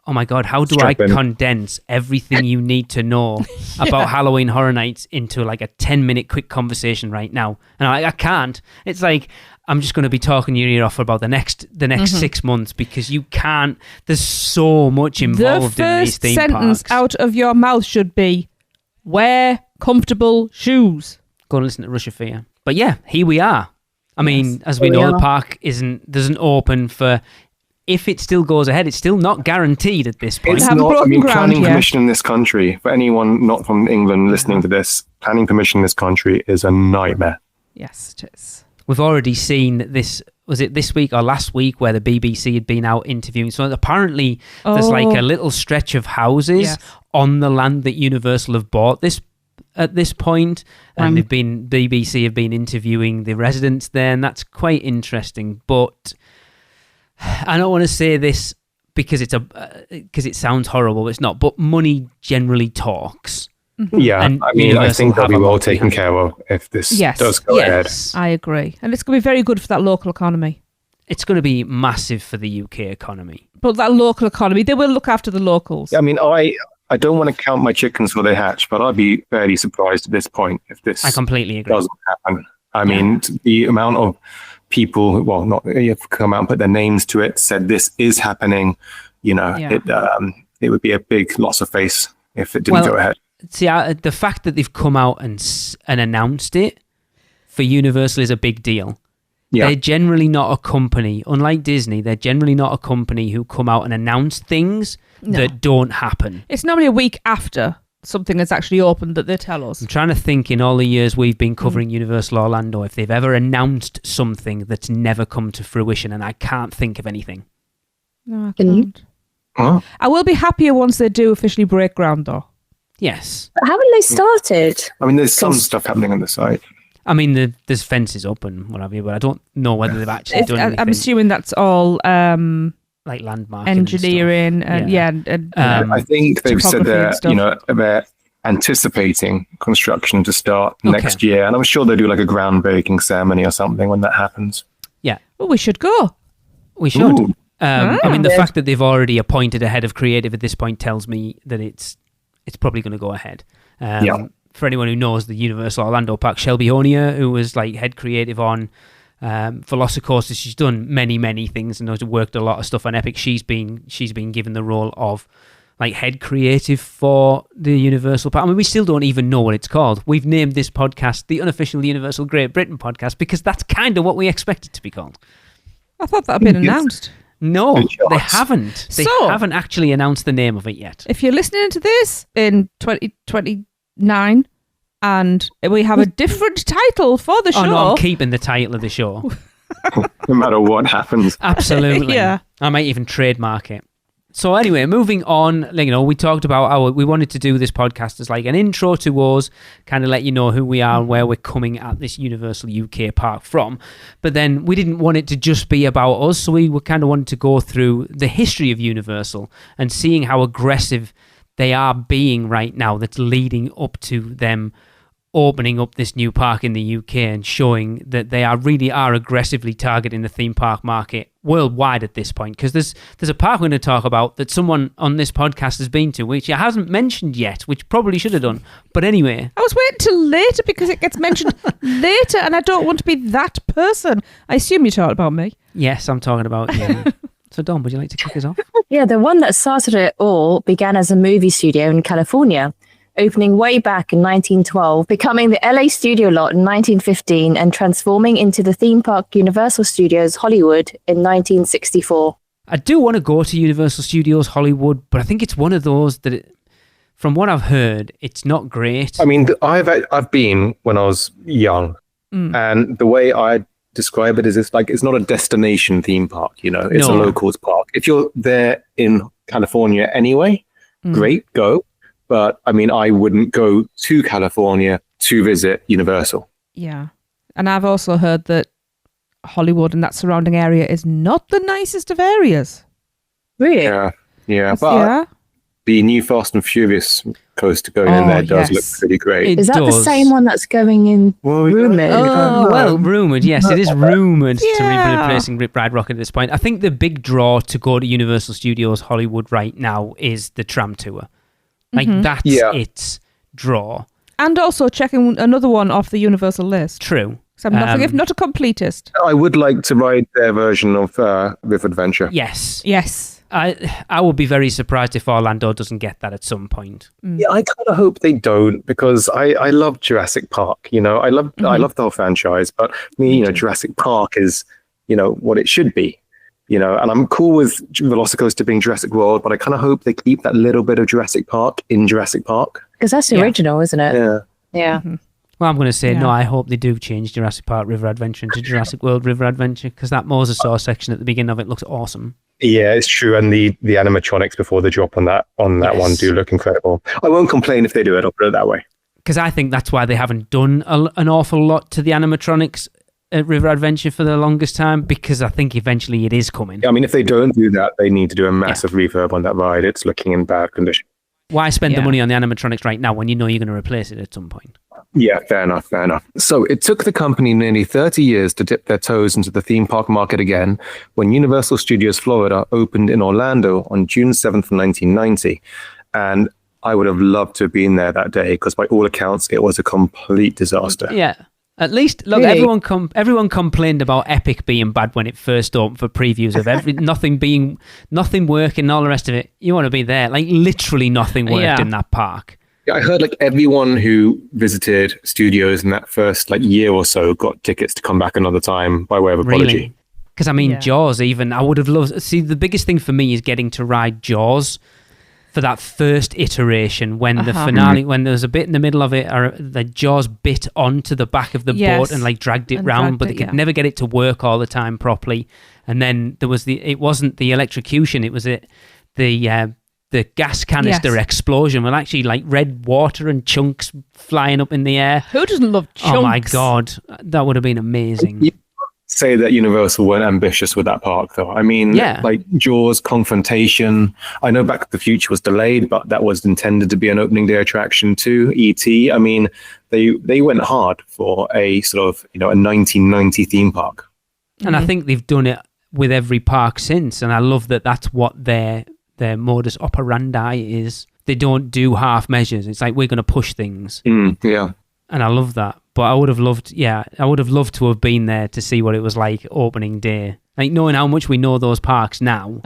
oh my God, how do I condense everything you need to know about Halloween Horror Nights into like a 10-minute quick conversation right now? And I can't. It's like, I'm just going to be talking your ear off for about the next 6 months, because you can't, there's so much involved in these theme parks. The first sentence out of your mouth should be, wear comfortable shoes. Go and listen to Rush of Fear. But yeah, here we are. I mean, as we know, the park doesn't open for... If it still goes ahead, it's still not guaranteed at this point. It's not. Planning permission in this country, for anyone not from England listening to this, planning permission in this country is a nightmare. Yes, it is. We've already seen this, was it this week or last week, where the BBC had been out interviewing. So apparently there's like a little stretch of houses on the land that Universal have bought at this point, and BBC have been interviewing the residents there, and that's quite interesting. But I don't want to say this because it sounds horrible, but it's not. But money generally talks. Yeah, and I mean, I think they'll be well taken care of if this does go ahead. I agree, and it's going to be very good for that local economy. It's going to be massive for the UK economy. But that local economy, they will look after the locals. I mean, I don't want to count my chickens before they hatch, but I'd be fairly surprised at this point if this I completely agree. doesn't happen. I mean, the amount of people, well, not you have to come out and put their names to it, said this is happening, it would be a big loss of face if it didn't go ahead. See, the fact that they've come out and announced it for Universal is a big deal. Yeah. They're generally not a company, unlike Disney, they're generally not a company who come out and announce things that don't happen. It's normally a week after something has actually opened that they tell us. I'm trying to think, in all the years we've been covering Universal Orlando, if they've ever announced something that's never come to fruition, and I can't think of anything. No, I can't. Huh? I will be happier once they do officially break ground, though. Yes. But haven't they started? I mean, there's some stuff happening on the site. I mean, there's fences up and what have you, but I don't know whether they've actually done anything. I'm assuming that's all... like landmarking, engineering, and I think they've said they're anticipating construction to start next year, and I'm sure they'll do like a groundbreaking ceremony or something when that happens. Yeah, well, we should go. We should. I mean, the fact that they've already appointed a head of creative at this point tells me that it's probably going to go ahead. For anyone who knows the Universal Orlando Park, Shelby Honia, who was like head creative on Velocicoaster, she's done many things and has worked a lot of stuff on Epic. She's been given the role of like head creative for the Universal Park. I mean, we still don't even know what it's called. We've named this podcast the Unofficial Universal Great Britain Podcast because that's kind of what we expect it to be called. I thought that had been announced. No, they haven't. They haven't actually announced the name of it yet. If you're listening to this in 2029 and we have a different title for the show... Oh, no, I'm keeping the title of the show. No matter what happens. Absolutely. Yeah. I might even trademark it. So anyway, moving on, we talked about we wanted to do this podcast as like an intro to us, kind of let you know who we are and where we're coming at this Universal UK park from. But then we didn't want it to just be about us, so we kind of wanted to go through the history of Universal and seeing how aggressive they are being right now that's leading up to them opening up this new park in the UK and showing that they really are aggressively targeting the theme park market worldwide at this point. Because there's a park we're going to talk about that someone on this podcast has been to, which I hasn't mentioned yet, which probably should have done. But anyway. I was waiting till later because it gets mentioned later and I don't want to be that person. I assume you're talking about me. Yes, I'm talking about you. So Dom, would you like to kick us off? Yeah, the one that started it all began as a movie studio in California, opening way back in 1912, becoming the LA Studio Lot in 1915, and transforming into the theme park Universal Studios Hollywood in 1964. I do want to go to Universal Studios Hollywood, but I think it's one of those that, from what I've heard, it's not great. I mean, I've been when I was young, and the way I describe it is it's not a destination theme park, it's a locals park. If you're there in California anyway, great, go. But I mean, I wouldn't go to California to visit Universal. Yeah. And I've also heard that Hollywood and that surrounding area is not the nicest of areas. Really? Yeah. But the new Fast and Furious coaster going in there does look pretty great. Is that the same one that's going in rumoured? Rumoured, yes. It is rumoured to be replacing Rip Ride Rockit at this point. I think the big draw to go to Universal Studios Hollywood right now is the tram tour. Like, that's its draw. And also checking another one off the Universal list. True. So I'm not a completist. I would like to ride their version of River Adventure. Yes. I would be very surprised if Orlando doesn't get that at some point. Yeah, I kind of hope they don't, because I love Jurassic Park. You know, I love the whole franchise, but Jurassic Park is, what it should be. And I'm cool with Velocicoaster being Jurassic World, but I kind of hope they keep that little bit of Jurassic Park in Jurassic Park. Because that's the original, isn't it? Yeah. Mm-hmm. Well, I'm going to say no. I hope they do change Jurassic Park River Adventure into Jurassic World River Adventure, because that Mosasaur section at the beginning of it looks awesome. Yeah, it's true, and the animatronics before the drop on that one do look incredible. I won't complain if they do it. I'll put it that way. Because I think that's why they haven't done an awful lot to the animatronics at River Adventure for the longest time, because I think eventually it is coming. I mean, if they don't do that, they need to do a massive refurb on that ride. It's looking in bad condition. Why spend the money on the animatronics right now when you know you're going to replace it at some point? Yeah, fair enough. So it took the company nearly 30 years to dip their toes into the theme park market again when Universal Studios Florida opened in Orlando on June 7th, 1990. And I would have loved to have been there that day, because by all accounts, it was a complete disaster. Yeah. At least, look, really? everyone complained about Epic being bad when it first opened for previews of nothing working and all the rest of it. You want to be there. Like, literally nothing worked in that park. Yeah, I heard like everyone who visited studios in that first year or so got tickets to come back another time by way of apology. Because Jaws, even I would have loved. See, the biggest thing for me is getting to ride Jaws for that first iteration, when the finale, when there was a bit in the middle of it, or the Jaws bit onto the back of the boat and dragged it round, but they could never get it to work all the time properly. And then there was it wasn't the electrocution, it was the gas canister explosion with actually red water and chunks flying up in the air. Who doesn't love chunks? Oh my God, that would have been amazing. Say that Universal weren't ambitious with that park, though. I mean, Jaws, Confrontation. I know Back to the Future was delayed, but that was intended to be an opening day attraction too. E.T. I mean, they went hard for a sort of a 1990 theme park. And I think they've done it with every park since. And I love that that's what their modus operandi is. They don't do half measures. It's like, we're going to push things. Yeah. And I love that. But I would have loved to have been there to see what it was like opening day. Like, knowing how much we know those parks now,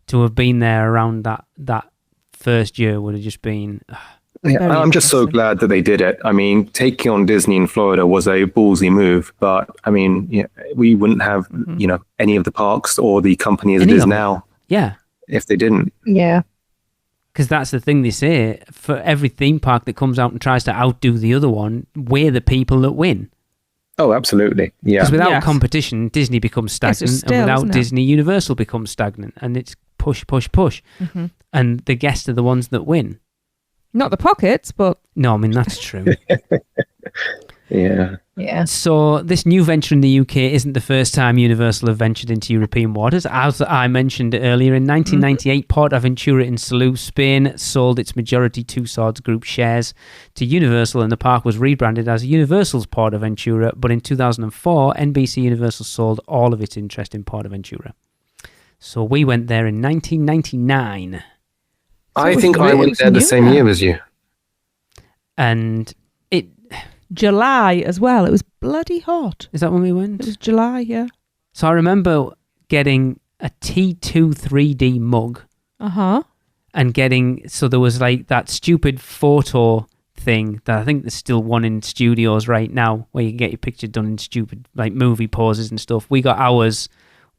to have been there around that first year would have just been... I'm just so glad that they did it. I mean, taking on Disney in Florida was a ballsy move, but I mean, we wouldn't have, any of the parks or the company as it is now. Yeah. If they didn't. Yeah. Because that's the thing they say, for every theme park that comes out and tries to outdo the other one, we're the people that win. Oh, absolutely. Yeah. Because without competition, Disney becomes stagnant, and without Disney, Universal becomes stagnant, and it's push, push, push. And the guests are the ones that win. Not the pockets, but... No, I mean, that's true. Yeah. So this new venture in the UK isn't the first time Universal have ventured into European waters. As I mentioned earlier, in 1998, PortAventura in Salou, Spain, sold its majority Two Swords Group shares to Universal, and the park was rebranded as Universal's PortAventura. But in 2004, NBC Universal sold all of its interest in PortAventura. So we went there in 1999. I think I went there the same year as you. And July as well. It was bloody hot. Is that when we went? It was July, yeah. So I remember getting a T2 3D mug. And there was that stupid photo thing that I think there's still one in studios right now where you can get your picture done in stupid movie poses and stuff. We got ours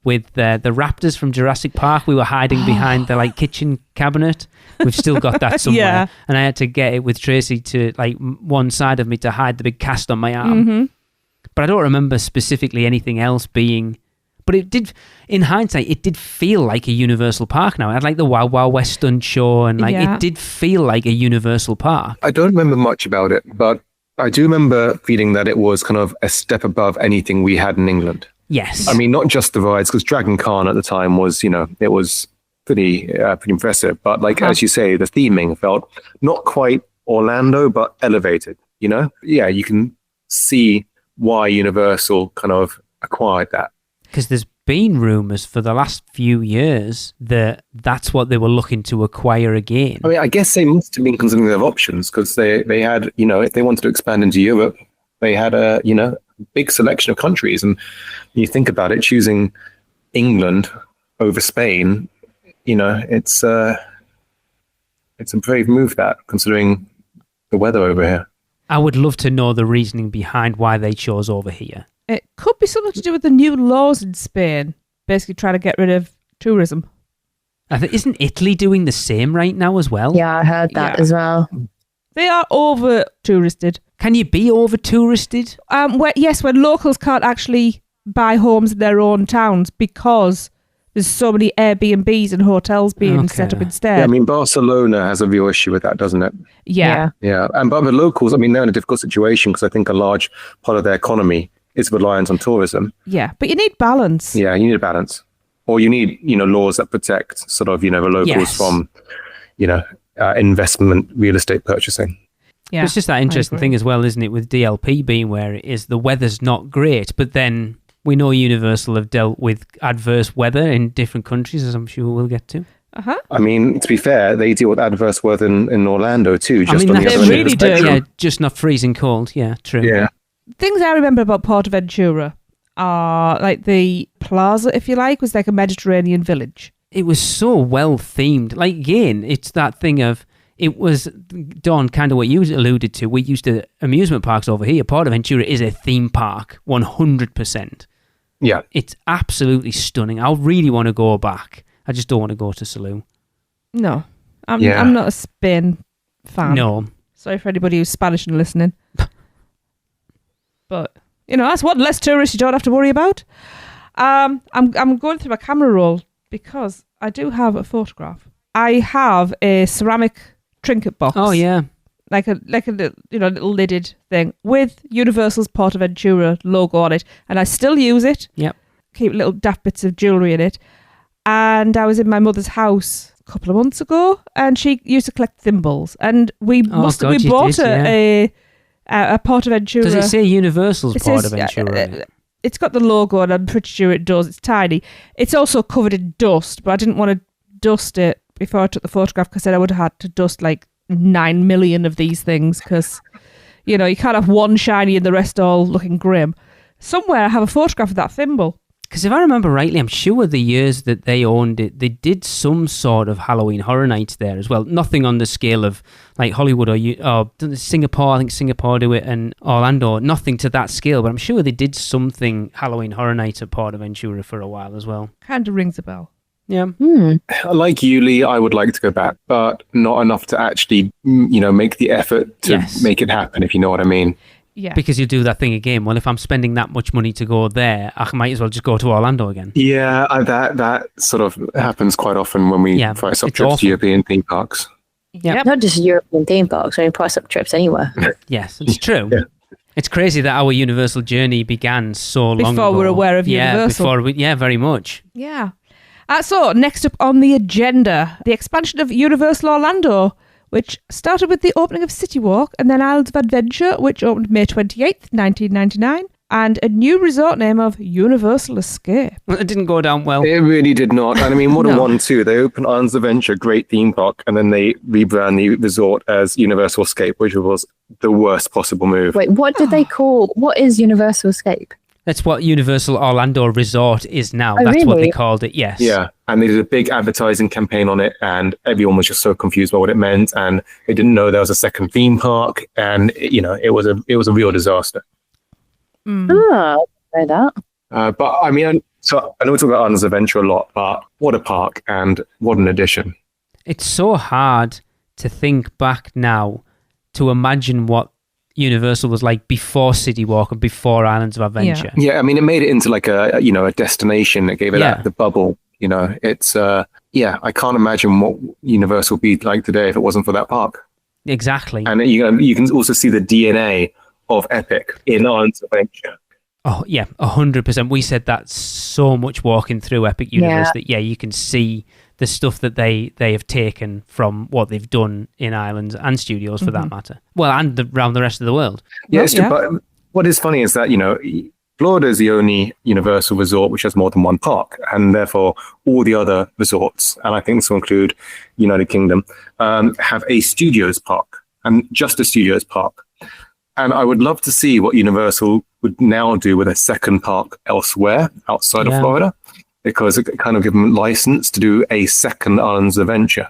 with the raptors from Jurassic Park. We were hiding behind the kitchen cabinet. We've still got that somewhere. And I had to get it with Tracy to one side of me to hide the big cast on my arm. But I don't remember specifically anything else being... But it did, in hindsight, it did feel like a Universal Park now. It had like the Wild Wild West stunt show, and like it did feel like a Universal Park. I don't remember much about it, but I do remember feeling that it was kind of a step above anything we had in England. Yes. I mean, not just the rides, because Dragon Khan at the time was, it was pretty impressive. But like, as you say, the theming felt not quite Orlando, but elevated, Yeah, you can see why Universal kind of acquired that. Because there's been rumours for the last few years that that's what they were looking to acquire again. I mean, I guess they must have been considering their options, because they had, if they wanted to expand into Europe, they had a, big selection of countries. And you think about it, choosing England over Spain, it's a brave move, that, considering the weather over here. I would love to know the reasoning behind why they chose over here. It could be something to do with the new laws in Spain, basically trying to get rid of tourism. Isn't Italy doing the same right now as well? Yeah, I heard that as well. They are over-touristed. Can you be over-touristed? When locals can't actually buy homes in their own towns because there's so many Airbnbs and hotels being set up instead. Yeah, I mean, Barcelona has a real issue with that, doesn't it? Yeah. And but the locals, I mean, they're in a difficult situation because I think a large part of their economy is reliant on tourism. Yeah, but you need balance. Yeah, you need a balance. Or you need, laws that protect sort of, the locals from, investment real estate purchasing. Yeah, it's just that interesting thing as well, isn't it, with DLP being where it is, the weather's not great, but then we know Universal have dealt with adverse weather in different countries, as I'm sure we'll get to. I mean, to be fair, they deal with adverse weather in Orlando too. Just on the they other end really of the do. spectrum. Yeah, just not freezing cold. Yeah, true. Yeah. Things I remember about Portaventura are like the plaza, if you like, was like a Mediterranean village. It was so well themed. Like, again, it's that thing of, it was, Don, kind of what you alluded to. We used to amusement parks over here. Portaventura is a theme park, 100%. Yeah. It's absolutely stunning. I really want to go back. I just don't want to go to Salou. No, I'm not a Spain fan. No. Sorry for anybody who's Spanish and listening. But, that's one less tourist you don't have to worry about. I'm going through my camera roll because I do have a photograph. I have a ceramic trinket box. Oh, yeah. Like a little lidded thing with Universal's Portaventura logo on it. And I still use it. Yep. Keep little daft bits of jewellery in it. And I was in my mother's house a couple of months ago and she used to collect thimbles. And we bought a Portaventura. Does it say Universal's Portaventura? It's got the logo and I'm pretty sure it does. It's tiny. It's also covered in dust, but I didn't want to dust it before I took the photograph because I would have had to dust like 9 million of these things because, you can't have one shiny and the rest all looking grim. Somewhere I have a photograph of that thimble. Because if I remember rightly, I'm sure the years that they owned it, they did some sort of Halloween Horror Nights there as well. Nothing on the scale of like Hollywood or Singapore. I think Singapore do it, and Orlando. Nothing to that scale, but I'm sure they did something Halloween Horror Nights at Portaventura for a while as well. Kind of rings a bell. Yeah. Like you, Lee, I would like to go back, but not enough to actually, make the effort to make it happen, if you know what I mean. Yeah. Because you do that thing again. Well, if I'm spending that much money to go there, I might as well just go to Orlando again. Yeah, that sort of happens quite often when we price up trips to European theme parks. Yeah, not just European theme parks. I mean, price up trips anywhere. Yes, it's true. Yeah. It's crazy that our Universal journey began so long ago. Before we're aware of Universal. Very much. Yeah. So, next up on the agenda, the expansion of Universal Orlando, which started with the opening of City Walk and then Islands of Adventure, which opened May 28th, 1999, and a new resort name of Universal Escape. It didn't go down well. It really did not. And I mean, what a 1-2. They opened Islands of Adventure, great theme park, and then they rebrand the resort as Universal Escape, which was the worst possible move. Wait, what did they call, what is Universal Escape? That's what Universal Orlando Resort is now. Oh, That's really? what they called it, yes. Yeah, and they did a big advertising campaign on it, and everyone was just so confused by what it meant, and they didn't know there was a second theme park, and it was a real disaster. Oh, I know that. But I mean, so I know we talk about Islands of Adventure a lot, but what a park and what an addition! It's so hard to think back now to imagine what Universal was like before City Walk and before Islands of Adventure. Yeah, I mean, it made it into like a destination. It gave it the bubble. It's I can't imagine what Universal would be like today if it wasn't for that park. Exactly. And you can also see the DNA of Epic in Islands of Adventure. Oh yeah, 100%. We said that so much walking through Epic Universe that you can see the stuff that they have taken from what they've done in Islands and Studios for that matter. Well, and around the rest of the world. Yeah, it's true. But what is funny is that Florida is the only Universal resort which has more than one park, and therefore all the other resorts, and I think this will include United Kingdom, have a Studios park, and just a Studios park. And I would love to see what Universal would now do with a second park elsewhere outside of Florida, because it kind of give them license to do a second Islands Adventure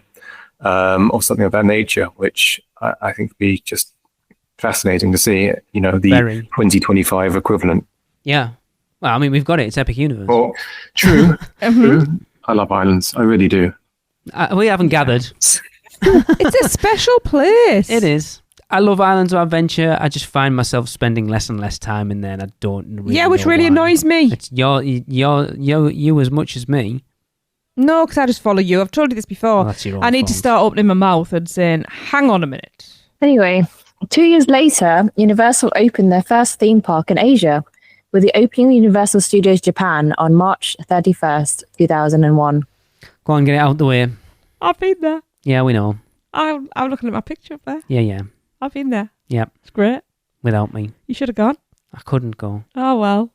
or something of that nature, which I think would be just fascinating to see, the 2025 equivalent. Yeah. Well, I mean, we've got it. It's Epic Universe. Well, true. True. I love islands. I really do. We haven't gathered. It's a special place. It is. I love Islands of Adventure. I just find myself spending less and less time in there, and I don't really which know really why. annoys me. It's you as much as me. No, because I just follow you. I've told you this before. That's your own I need to fault. start opening my mouth and saying, hang on a minute. Anyway, 2 years later, Universal opened their first theme park in Asia, with the opening of Universal Studios Japan on March 31st, 2001. Go on, get it out the way. I've been there. Yeah, we know. I'm looking at my picture up there. Yeah. I've been there. Yep. It's great. Without me. You should have gone. I couldn't go. Oh, well.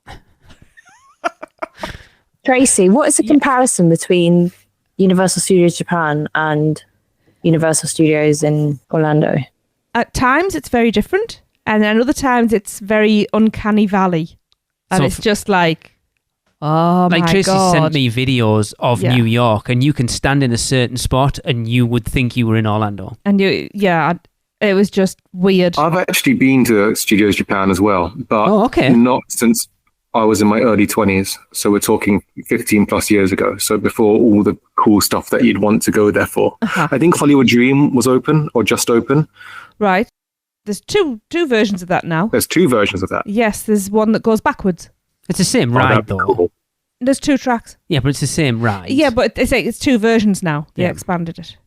Tracy, what is the comparison between Universal Studios Japan and Universal Studios in Orlando? At times, it's very different. And then other times, it's very uncanny valley. And So it's just like, oh, Like my Tracy God. sent me videos of Yeah. New York, and you can stand in a certain spot and you would think you were in Orlando. And it was just weird. I've actually been to Studios Japan as well, but not since I was in my early 20s. So we're talking 15 plus years ago. So before all the cool stuff that you'd want to go there for. I think Hollywood Dream was open or just open. Right. There's two versions of that now. There's two versions of that. Yes, there's one that goes backwards. It's the same ride, though. Cool. There's 2 tracks. Yeah, but it's the same ride. Yeah, but it's 2 versions now. They Yeah. expanded it.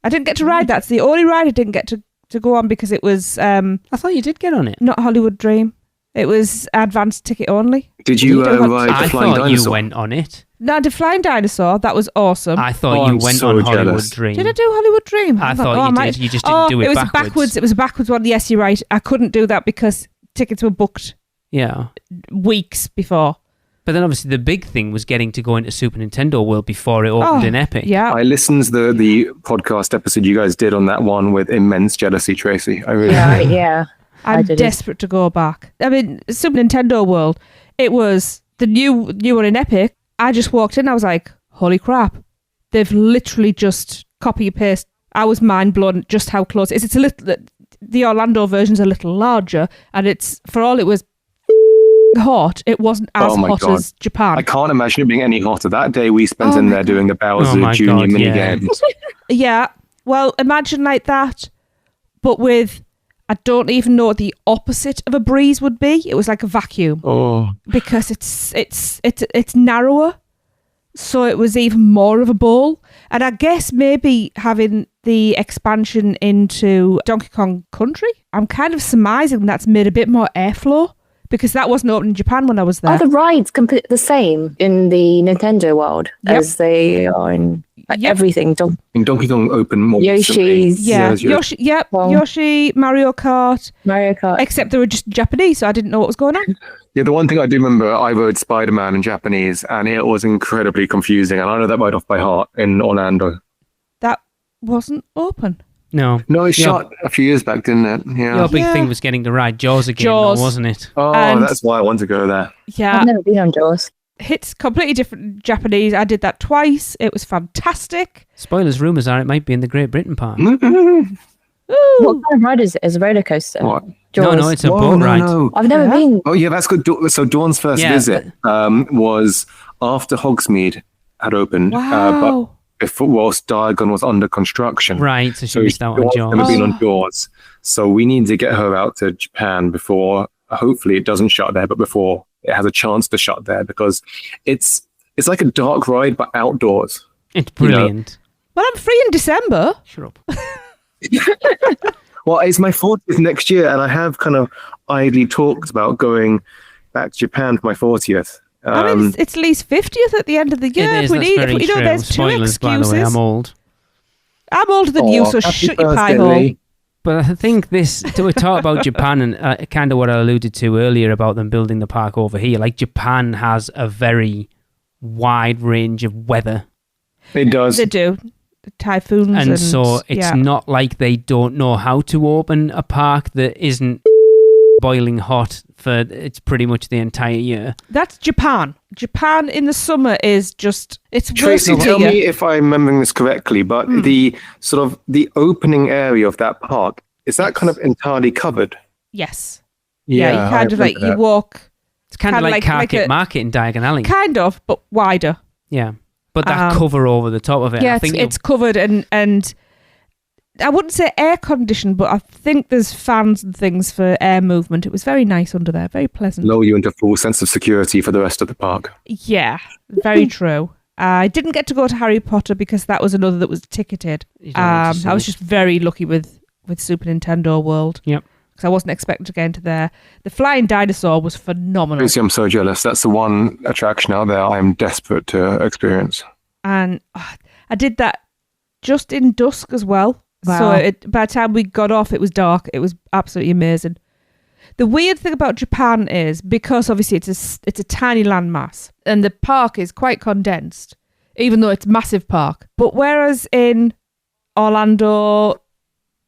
I didn't get to ride that. It's the only ride I didn't get to go on because it was I thought you did get on it. not Hollywood Dream. It was advanced ticket only. Did you don't want- ride I the Flying thought Dinosaur? you went on it. No, the Flying Dinosaur. That was awesome. I thought Oh, you I'm went so on Hollywood jealous. Dream. Did I do Hollywood Dream? I I'm thought like, you might- did. You just didn't do it was backwards. It was a backwards one. Yes, you're right. I couldn't do that because tickets were booked Yeah. weeks before. But then obviously the big thing was getting to go into Super Nintendo World before it opened in Epic. Yeah. I listened to the podcast episode you guys did on that one with immense jealousy, Tracy. I really Yeah. I'm did it. desperate to go back. I mean, Super Nintendo World, it was the new one in Epic. I just walked in, I was like, holy crap. They've literally just copy and paste. I was mind blown just how close it is. It's a little, the Orlando version's a little larger, and it's, for all it was hot, it wasn't as my hot God. as Japan. I can't imagine it being any hotter. That day we spent in there doing the Bowser my Jr. God, mini yeah. games. Yeah, well, imagine like that, but with, I don't even know what the opposite of a breeze would be. It was like a vacuum. Oh, Because it's narrower, so it was even more of a bowl. And I guess maybe having the expansion into Donkey Kong Country, I'm kind of surmising that's made a bit more airflow, because that wasn't open in Japan when I was there. Are the rides completely the same in the Nintendo world as they are in everything? in Donkey Kong Open more Yoshi's. Yeah, there's Yoshi, Well- Yoshi, Mario Kart, Mario Kart. except they were just Japanese, so I didn't know what was going on. Yeah, the one thing I do remember, I rode Spider-Man in Japanese, and it was incredibly confusing. And I know that right off by heart in Orlando. That wasn't open. No. No, it Yeah. shot a few years back, didn't it? Yeah. Your big Yeah. thing was getting to ride Jaws again, Jaws. though, wasn't it? Oh, And- that's why I want to go there. Yeah, I've never been on Jaws. it's completely different Japanese. I did that twice. It was fantastic. Spoilers, rumours are it might be in the Great Britain part. What kind of ride is it? Is it a roller coaster? What? No, Jaws. it's a Whoa, boat no, ride. no. I've never Yeah. been. Oh, yeah, that's good. So Dawn's first Yeah. visit was after Hogsmeade had opened. Wow. before, whilst Diagon was under construction. Right, so she missed out on Jaws. Never been on Jaws. So we need to get her out to Japan before, hopefully it doesn't shut there, but before it has a chance to shut there, because it's like a dark ride, but outdoors. It's brilliant. Well, I'm free in December. Shut up. Well, it's my 40th next year, and I have kind of idly talked about going back to Japan for my 40th. I mean, it's Lee's 50th at the end of the year. It is, there's Spoilers, two excuses. by the way, I'm old. I'm older than you, so shut your pie hole. Lee. But I think we talk about Japan and kind of what I alluded to earlier about them building the park over here. Like, Japan has a very wide range of weather. It does. They do. The typhoons. And so it's not like they don't know how to open a park that isn't boiling hot for it's pretty much the entire year. That's Japan. Japan in the summer is just, it's Tracy, tell me if I'm remembering this correctly, but the sort of the opening area of that park, is that kind of entirely covered? Yes. Yeah, you kind of like, you walk. It's kind of like Carket Market in Diagon Alley. Kind of, but wider. Yeah. But that cover over the top of it. Yeah, I think it's covered and I wouldn't say air conditioned, but I think there's fans and things for air movement. It was very nice under there, very pleasant. Lull you into full sense of security for the rest of the park. Yeah, very true. I didn't get to go to Harry Potter because that was another that was ticketed. I was just very lucky with Super Nintendo World. Yep. Because I wasn't expecting to get into there. The Flying Dinosaur was phenomenal. Tracy, I'm so jealous. That's the one attraction out there I'm desperate to experience. And I did that just in dusk as well. Wow. So by the time we got off, it was dark. It was absolutely amazing. The weird thing about Japan is, because obviously it's a tiny landmass and the park is quite condensed, even though it's a massive park. But whereas in Orlando,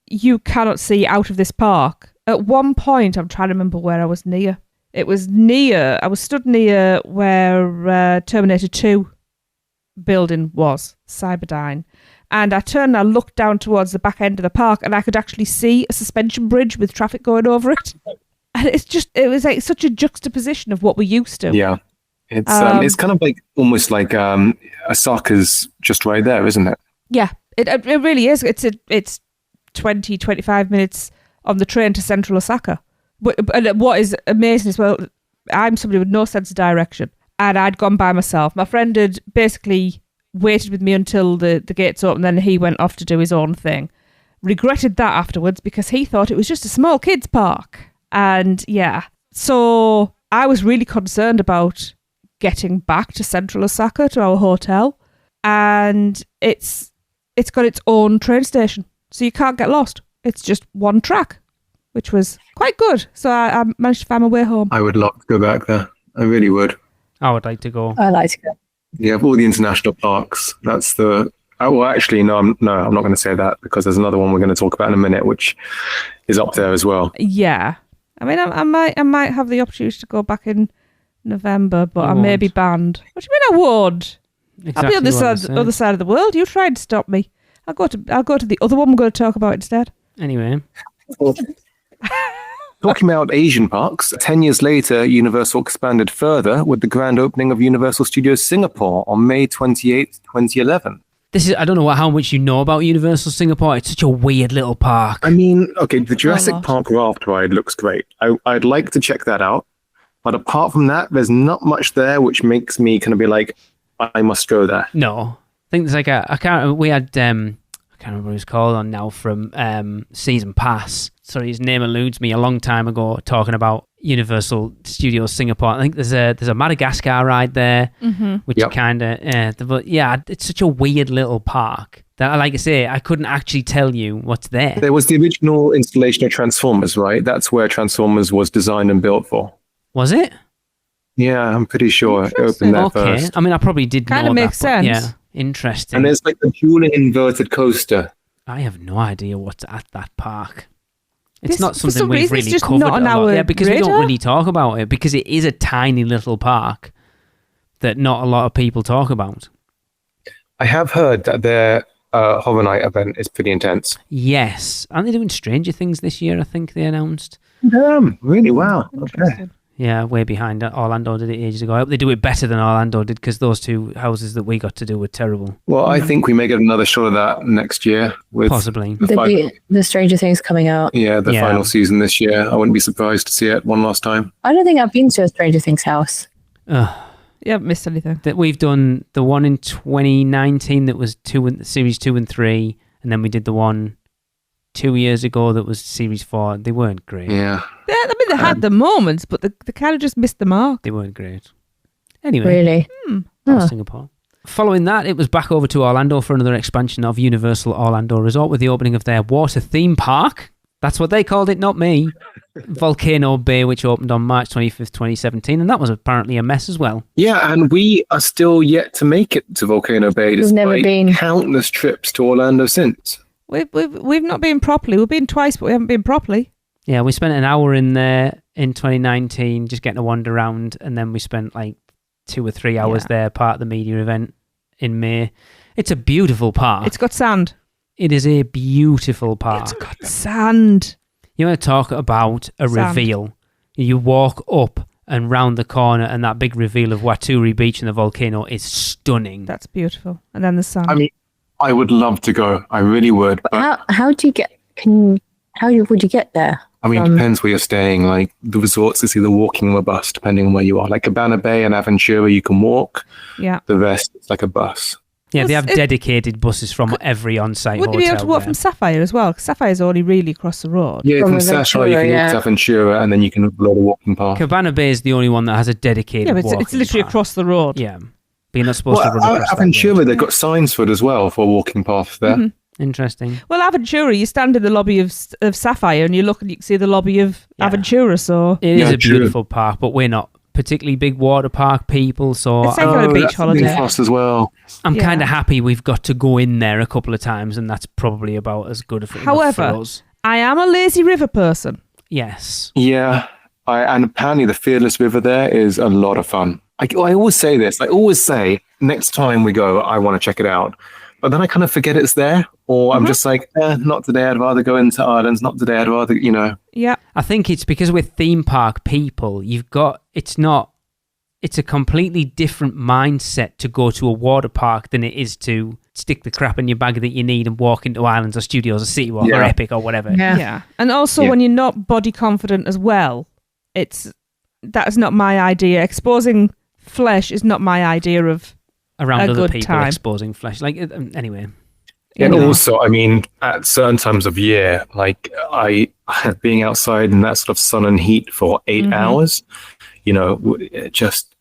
you cannot see out of this park. At one point, I'm trying to remember where I was near. I was stood near where Terminator 2 building was, Cyberdyne. And I turned and I looked down towards the back end of the park and I could actually see a suspension bridge with traffic going over it. And it was like such a juxtaposition of what we're used to. Yeah. It's kind of like almost like Osaka's just right there, isn't it? Yeah, it really is. It's 20, 25 minutes on the train to central Osaka. But what is amazing is, well, I'm somebody with no sense of direction. And I'd gone by myself. My friend had basically waited with me until the gates opened, then he went off to do his own thing. Regretted that afterwards because he thought it was just a small kids park. And yeah, so I was really concerned about getting back to central Osaka to our hotel. And it's got its own train station, so you can't get lost. It's just one track, which was quite good. So I managed to find my way home. I would love to go back there. I really would. I would like to go. I like to go. Yeah, of all the international parks, that's the... well, actually, no, I'm not going to say that because there's another one we're going to talk about in a minute, which is up there as well. Yeah. I mean, I might have the opportunity to go back in November, but I may be banned. What do you mean I won't? Exactly. I'll be on this other side of the world. You tried to stop me. I'll go to the other one we're going to talk about instead. Anyway. Talking about Asian parks, 10 years later, Universal expanded further with the grand opening of Universal Studios Singapore on May 28th, 2011. I don't know how much you know about Universal Singapore. It's such a weird little park. I mean, okay, the Jurassic Park raft ride looks great. I'd like to check that out. But apart from that, there's not much there which makes me kind of be like, I must go there. No. I think there's like we had, I can't remember what he's called on now from Season Pass. Sorry, his name eludes me. A long time ago, talking about Universal Studios Singapore. I think there's a Madagascar ride there, which kind of. But yeah, it's such a weird little park that, like I say, I couldn't actually tell you what's there. There was the original installation of Transformers, right? That's where Transformers was designed and built for. Was it? Yeah, I'm pretty sure it opened there first. I mean, I probably did know that. Kind of makes sense. Yeah, interesting. And there's like the dueling inverted coaster. I have no idea what's at that park. It's This, not for something some we've reason, it's really just covered not on a lot. our Yeah, because we don't radar. really talk about it, because it is a tiny little park that not a lot of people talk about. I have heard that their Horror Night event is pretty intense. Yes. Aren't they doing Stranger Things this year, I think they announced? Really? Wow. Okay. Yeah, way behind. Orlando did it ages ago. I hope they do it better than Orlando did, because those two houses that we got to do were terrible. Well, I think we may get another shot of that next year. With Possibly. The Stranger Things coming out. the final season this year. I wouldn't be surprised to see it one last time. I don't think I've been to a Stranger Things house. You haven't missed anything. That we've done the one in 2019 that was series 2 and 3, and then we did the one 2 years ago that was series 4. They weren't great. Yeah. I mean, they had the moments, but they kind of just missed the mark. They weren't great. Anyway. Really? Singapore. Following that, it was back over to Orlando for another expansion of Universal Orlando Resort with the opening of their water theme park. That's what they called it, not me. Volcano Bay, which opened on March 25th, 2017, and that was apparently a mess as well. Yeah, and we are still yet to make it to Volcano Bay. We've never been. Countless trips to Orlando since. We've not been properly. We've been twice, but we haven't been properly. Yeah, we spent an hour in there in 2019 just getting to wander around, and then we spent like 2 or 3 hours there, part of the media event in May. It's a beautiful park. It's got sand. It is a beautiful park. It's got sand. You want to talk about a reveal. You walk up and round the corner, and that big reveal of Waturi Beach and the volcano is stunning. That's beautiful. And then the sand. I mean, I would love to go. I really would. But How do you get? How would you get there? I mean, it depends where you're staying. Like, the resorts is either walking or a bus, depending on where you are. Like Cabana Bay and Aventura, you can walk. Yeah. The rest, it's like a bus. Yeah, they have dedicated buses from every on-site hotel. Wouldn't you be able to walk from Sapphire as well? Because Sapphire's only really across the road. Yeah, from Sapphire you can walk to Aventura, and then you can load a walking path. Cabana Bay is the only one that has a dedicated walking path. It's literally across the road. Yeah. But you're not supposed to run across Aventura, they've got signs for it as well, for walking paths there. Mm-hmm. Interesting. Well, Aventura, you stand in the lobby of Sapphire and you look and you can see the lobby of Aventura, so... It is a beautiful park, but we're not particularly big water park people, so... It's like a beach holiday. Fast as well. I'm kind of happy we've got to go in there a couple of times, and that's probably about as good for us. I am a lazy river person. Yes. Yeah, and apparently the Fearless River there is a lot of fun. I always say this. I always say, next time we go, I want to check it out. But then I kind of forget it's there, or I'm just like, not today. I'd rather go into Islands. Not today. I'd rather, Yeah. I think it's because we're theme park people. It's a completely different mindset to go to a water park than it is to stick the crap in your bag that you need and walk into Islands or Studios or City Walk or Epic or whatever. Yeah. And also when you're not body confident as well, that is not my idea. Exposing flesh is not my idea of around other people time. Exposing flesh. Like, anyway. And also, I mean, at certain times of year, like being outside in that sort of sun and heat for 8 hours, it just,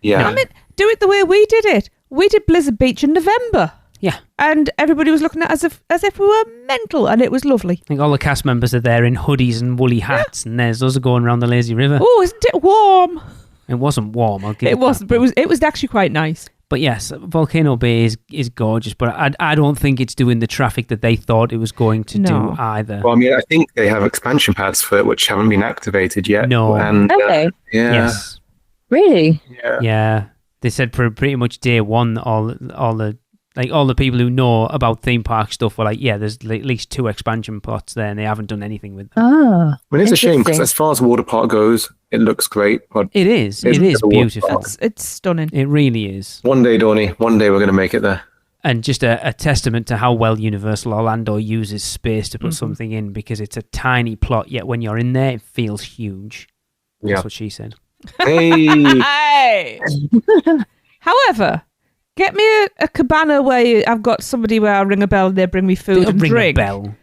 I mean, do it the way we did it. We did Blizzard Beach in November. Yeah. And everybody was looking at us as if we were mental, and it was lovely. I think all the cast members are there in hoodies and woolly hats, and there's us going around the lazy river. Oh, isn't it warm? It wasn't warm, I'll give it wasn't, but it was actually quite nice. But yes, Volcano Bay is gorgeous, but I don't think it's doing the traffic that they thought it was going to do either. Well, I mean, I think they have expansion pads for it, which haven't been activated yet. No. And, okay. Yes. Really? Yeah. They said for pretty much day one, all the people who know about theme park stuff were like, there's at least 2 expansion plots there, and they haven't done anything with them. Oh, I mean, it's a shame because as far as water park goes, it looks great. But it is beautiful. It's stunning. It really is. One day, Donnie, one day we're going to make it there. And just a testament to how well Universal Orlando uses space to put something in, because it's a tiny plot, yet when you're in there, it feels huge. That's what she said. Hey! However, get me a cabana where I've got somebody where I ring a bell and they bring me food and drink. A bell.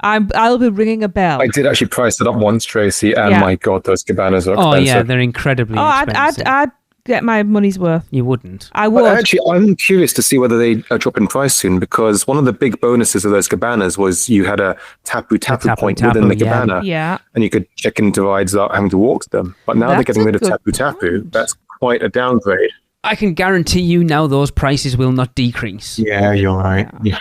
I'll be ringing a bell. I did actually price it up once, Tracy, and my God, those cabanas are expensive. Oh yeah, they're incredibly expensive. I'd get my money's worth. You wouldn't. I would. But actually, I'm curious to see whether they drop in price soon, because one of the big bonuses of those cabanas was you had a tapu point within the cabana. Yeah. And you could check into rides without having to walk to them. But now they're getting rid of tapu. That's quite a downgrade. I can guarantee you now those prices will not decrease. Yeah, you're right. Yeah.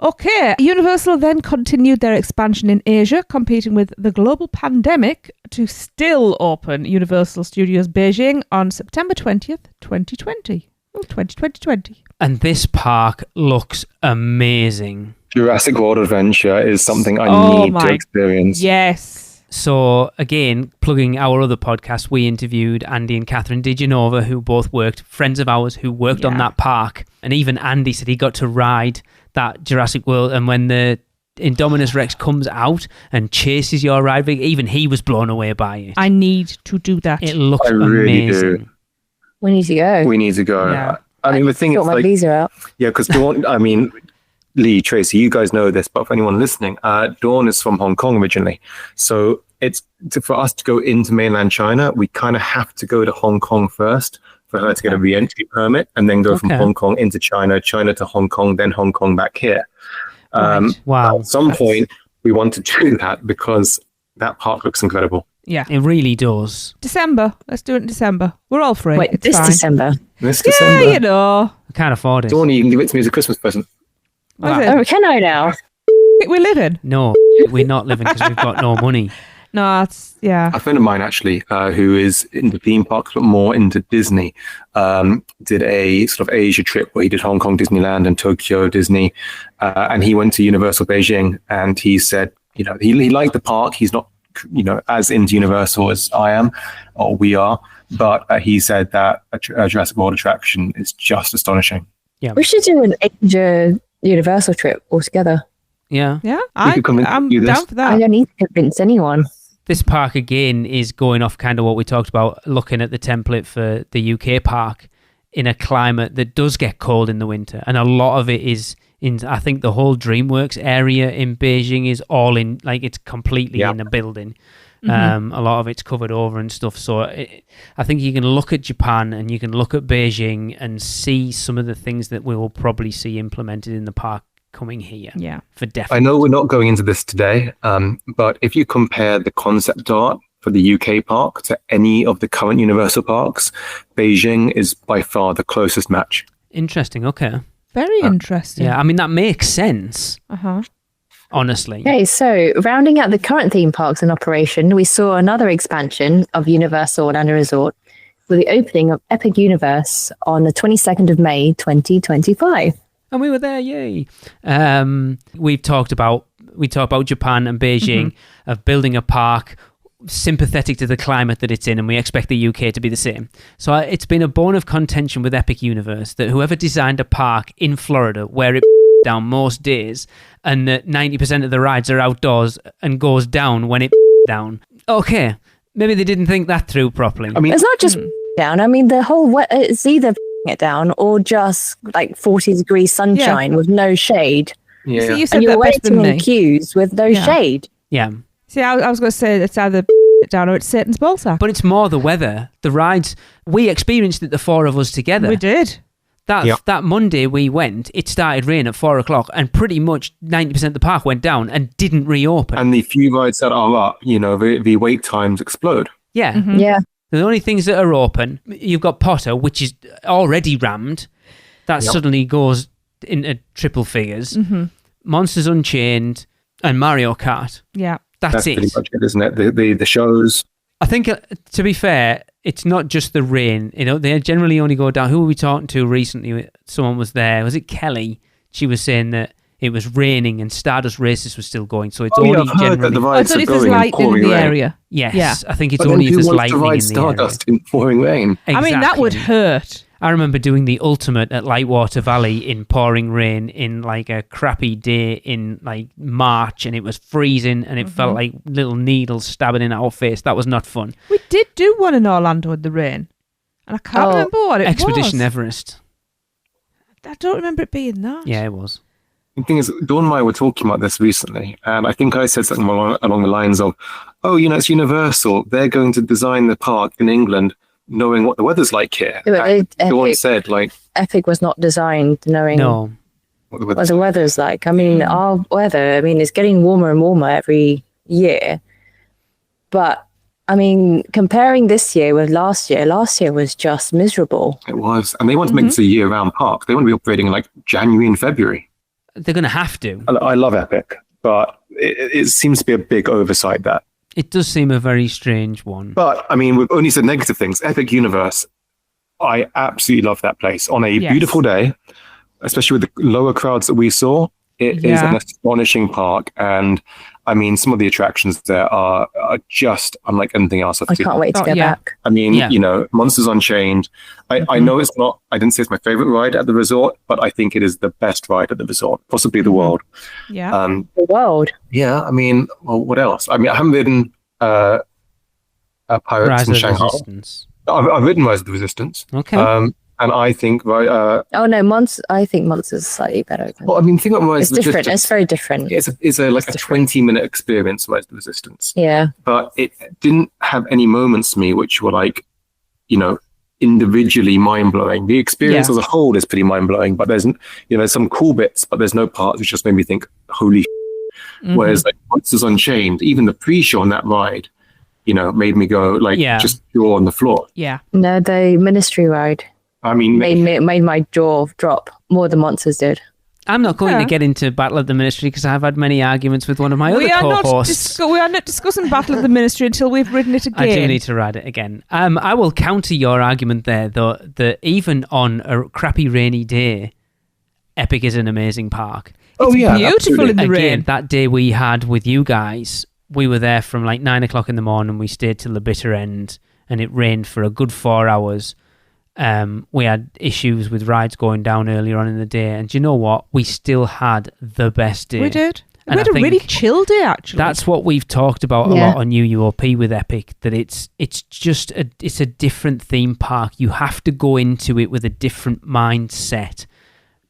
Okay, Universal then continued their expansion in Asia, competing with the global pandemic to still open Universal Studios Beijing on September 20th, 2020. Oh, 2020. And this park looks amazing. Jurassic World Adventure is something I need to experience. Yes. So again, plugging our other podcast, we interviewed Andy and Catherine DiGenova, who both worked, friends of ours who worked on that park. And even Andy said he got to ride that Jurassic World, and when the Indominus Rex comes out and chases your ride, even he was blown away by it. I need to do that. It looks really amazing. do. We need to go. We need to go. Yeah. I mean, the thing is, Got my visa out. yeah, because Dawn, I mean, Lee, Tracy, you guys know this, but for anyone listening, Dawn is from Hong Kong originally. So for us to go into mainland China, we kind of have to go to Hong Kong first for her to get a re-entry permit, and then go from Hong Kong into China, China to Hong Kong, then Hong Kong back here. Wow. At some point, we want to do that because that park looks incredible. Yeah. It really does. December. Let's do it in December. We're all free. Wait, It's this fine. December. This Yeah, December. you know. I can't afford it. Dawn, you can give it to me as a Christmas present. What is Oh, can I now? it? We're living. No, we're not living because we've got no money. No, it's, yeah. A friend of mine, actually, who is into theme parks but more into Disney, did a sort of Asia trip where he did Hong Kong Disneyland and Tokyo Disney, and he went to Universal Beijing, and he said, you know, he liked the park. He's not, you know, as into Universal as I am or we are, but he said that a Jurassic World attraction is just astonishing. Yeah. We should do an Asia Universal trip altogether. Yeah. Yeah. could come and I'm do this. down for I that. don't need to convince anyone. This park, again, is going off kind of what we talked about, looking at the template for the UK park in a climate that does get cold in the winter. And a lot of it is in, I think the whole DreamWorks area in Beijing is all in, like it's completely in a building. A lot of it's covered over and stuff. So I think you can look at Japan and you can look at Beijing and see some of the things that we will probably see implemented in the park coming here. Yeah. For definite. I know we're not going into this today, but if you compare the concept art for the UK park to any of the current Universal parks, Beijing is by far the closest match. Interesting. Okay. Very interesting. Yeah. I mean, that makes sense. Uh-huh. Honestly. Okay, so rounding out the current theme parks in operation, we saw another expansion of Universal Orlando Resort with the opening of Epic Universe on the 22nd of May, 2025. And we were there, yay! We talked about Japan and Beijing of building a park sympathetic to the climate that it's in, and we expect the UK to be the same. So it's been a bone of contention with Epic Universe that whoever designed a park in Florida where it down most days, and that 90% of the rides are outdoors and goes down when it down. Okay, maybe they didn't think that through properly. I mean, It's not just down. I mean, the whole it's either it down or just like 40 degrees sunshine with no shade. yeah. See, you said And you're that better waiting than in me. queues with no shade. Yeah. See, I was going to say it's either down or it's Satan's ballsack. But it's more the weather. The rides, we experienced it, the four of us together. We did. That Monday we went, it started raining at 4 o'clock and pretty much 90% of the park went down and didn't reopen. And the few rides that are up, you know, the wait times explode. Yeah. Yeah. The only things that are open, you've got Potter, which is already rammed. That suddenly goes into triple figures. Monsters Unchained and Mario Kart. Yeah. That's it. Pretty much it, isn't it? The shows. I think, to be fair, it's not just the rain. You know, they generally only go down. Who were we talking to recently? Someone was there. Was it Kelly? She was saying that it was raining and Stardust Races was still going. So it's only I've heard that generally... the Oh, rides so are if there's going in lightning in pouring the rain. area. Yes, Yeah. I think it's But only then if who there's wants to lightning ride in the Stardust in pouring rain? area. I mean, that would Exactly. hurt. I remember doing the ultimate at Lightwater Valley in pouring rain in like a crappy day in like March, and it was freezing and it felt like little needles stabbing in our face. That was not fun. We did do one in Orlando in the rain. And I can't remember what it Expedition was. Everest. I don't remember it being that. Yeah, it was. The thing is, Dawn and I were talking about this recently, and I think I said something along the lines of, oh, you know, it's Universal. They're going to design the park in England knowing what the weather's like here. Yeah, but And Dawn Epic, said, like, Epic was not designed knowing No. what the what weather's the weather's like. I mean, our weather, I mean, it's getting warmer and warmer every year. But, I mean, comparing this year with last year was just miserable. It was. And they want to make this a year-round park. They want to be operating in like January and February. They're going to have to. I love Epic, but it seems to be a big oversight that. It does seem a very strange one. But, I mean, we've only said negative things. Epic Universe, I absolutely love that place. On a beautiful day, especially with the lower crowds that we saw, it is an astonishing park. And I mean, some of the attractions there are just unlike anything else I've I seen. can't wait to go back. I mean, you know, Monsters Unchained. I know it's not, I didn't say it's my favorite ride at the resort, but I think it is the best ride at the resort, possibly the world. Yeah. The world. Yeah, I mean, well, what else? I mean, I haven't ridden Pirates Rise in of Shanghai. Resistance. I've ridden Rise of the Resistance. Okay. And I think, Oh no, I think Monsters is slightly better. well, I mean, think of Rise It's of the different. Resistance. It's very different. It's like a 20-minute experience, Rise of the Resistance. Yeah. But it didn't have any moments to me which were like, you know, individually mind-blowing. The experience as a whole is pretty mind-blowing, but there's, you know, there's some cool bits, but there's no parts which just made me think, holy Whereas like Monsters Unchained, even the pre-show on that ride, you know, made me go like just jaw on the floor. Yeah. No, the Ministry ride I mean, made my jaw drop more than Monsters did. I'm not going to get into Battle of the Ministry because I've had many arguments with one of my other co-hosts. We are not discussing Battle of the Ministry until we've ridden it again. I do need to ride it again. I will counter your argument there, though, that even on a crappy rainy day, Epic is an amazing park. It's beautiful in the rain. Again, that day we had with you guys, we were there from like 9 o'clock in the morning. We stayed till the bitter end, and it rained for a good 4 hours. We had issues with rides going down earlier on in the day, and do you know what? We still had the best day. We did. And we had a really chill day, actually. That's what we've talked about a lot on UUOP with Epic, that it's just it's a different theme park. You have to go into it with a different mindset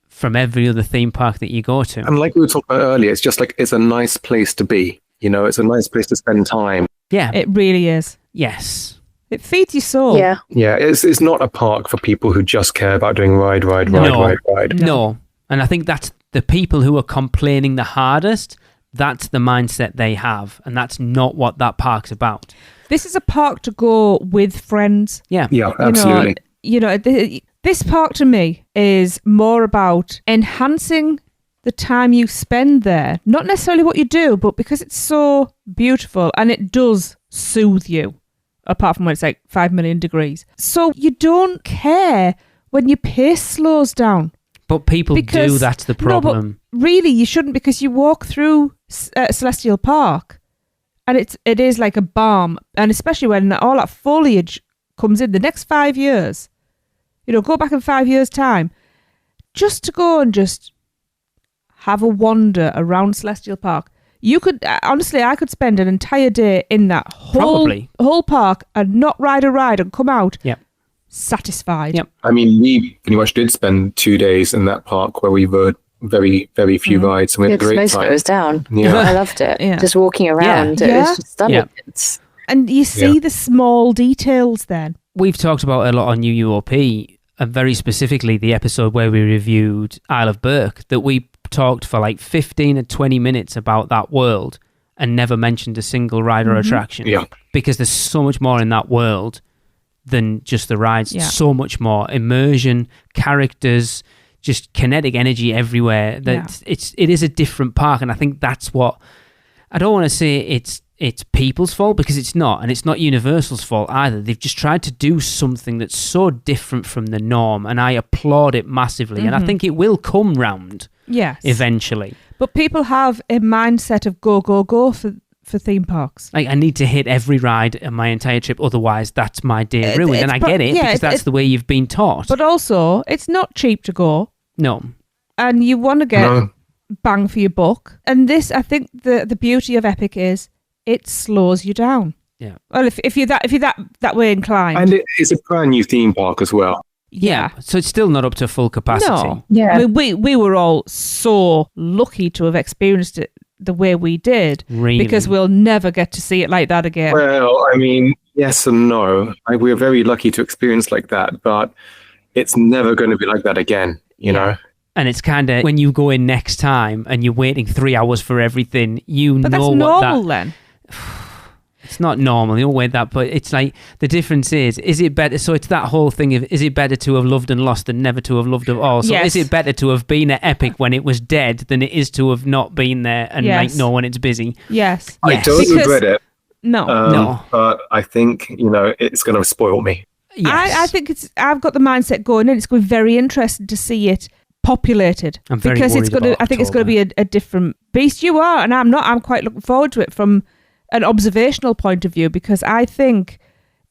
from every other theme park that you go to. And like we were talking about earlier, it's just like, it's a nice place to be. You know, it's a nice place to spend time. Yeah. It really is. Yes. It feeds your soul. Yeah. Yeah, it's not a park for people who just care about doing ride. No. And I think that's the people who are complaining the hardest, that's the mindset they have. And that's not what that park's about. This is a park to go with friends. Yeah. Yeah, absolutely. This park to me is more about enhancing the time you spend there. Not necessarily what you do, but because it's so beautiful and it does soothe you. Apart from when it's like 5 million degrees. So you don't care when your pace slows down. But people do, that's the problem. No, but really, you shouldn't, because you walk through Celestial Park and it is like a balm. And especially when all that foliage comes in the next 5 years. You know, go back in 5 years' time. Just to go and just have a wander around Celestial Park. You could, honestly, I could spend an entire day in that whole park and not ride a ride and come out satisfied. Yep. I mean, we pretty much did spend 2 days in that park where we rode very, very few rides, and we had a great most time. of it was down. Yeah. I loved it. Yeah. Just walking around, it was just stunning. Yeah. And you see the small details then. We've talked about it a lot on UUOP, and very specifically the episode where we reviewed Isle of Burke, that we talked for like 15 or 20 minutes about that world and never mentioned a single ride or attraction. Yeah. Because there's so much more in that world than just the rides. Yeah. So much more. Immersion, characters, just kinetic energy everywhere. It is a different park, and I think that's what... I don't want to say it's people's fault, because it's not, and it's not Universal's fault either. They've just tried to do something that's so different from the norm, and I applaud it massively, and I think it will come round eventually. But people have a mindset of go for theme parks. Like, I need to hit every ride in my entire trip, otherwise that's my day ruined, and I get it, because that's the way you've been taught. But also, it's not cheap to go. No. And you want to get bang for your buck. And this, I think the beauty of Epic is it slows you down. Yeah. Well, if you're that way inclined. And it's a brand new theme park as well. Yeah. So it's still not up to full capacity. No. Yeah. I mean, we were all so lucky to have experienced it the way we did. Really? Because we'll never get to see it like that again. Well, I mean, yes and no. We're very lucky to experience like that, but it's never going to be like that again, you know? And it's kind of, when you go in next time and you're waiting 3 hours for everything, But that's know normal what then. It's not normal, you don't wait that, but it's like, the difference is it better, so it's that whole thing of, is it better to have loved and lost than never to have loved at all? So is it better to have been at Epic when it was dead than it is to have not been there and like know when it's busy? Yes. I don't regret it. No. But I think, you know, it's going to spoil me. Yes. I think I've got the mindset going in. It's going to be very interesting to see it populated. I'm very because it's worried going to. about I think it's going to October. be a different beast. You are, and I'm not. I'm quite looking forward to it from an observational point of view, because I think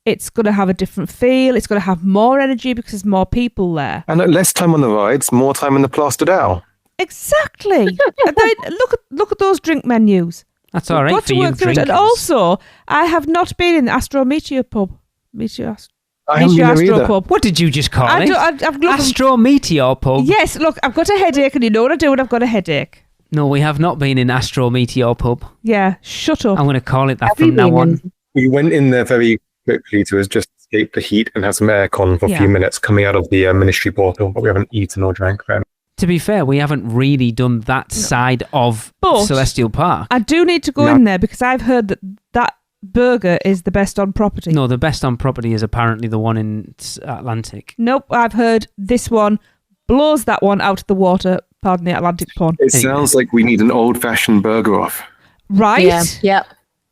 it's going to have a different feel. It's going to have more energy because there's more people there. And less time on the rides, more time in the plastered owl. Exactly. And then look at those drink menus. That's all right Got for to you work through it. drinkers. And also, I have not been in the Astro Meteor pub. I haven't been there Astro either. pub. What did you just call I it? do- I've looked- Astro Meteor Pub? Yes, look, I've got a headache, and you know what I do when I've got a headache. No, we have not been in Astro Meteor Pub. Yeah, shut up. I'm going to call it that Have you from now been on. in- We went in there very quickly to just escape the heat and have some aircon for a Yeah. few minutes coming out of the ministry portal, but we haven't eaten or drank then. To be fair, we haven't really done that side of But- Celestial Park. I do need to go No. in there because I've heard that burger is the best on property. No, the best on property is apparently the one in Atlantic. Nope, I've heard this one blows that one out of the water. Pardon the Atlantic pun. It sounds like we need an old-fashioned burger off. Right? Yeah.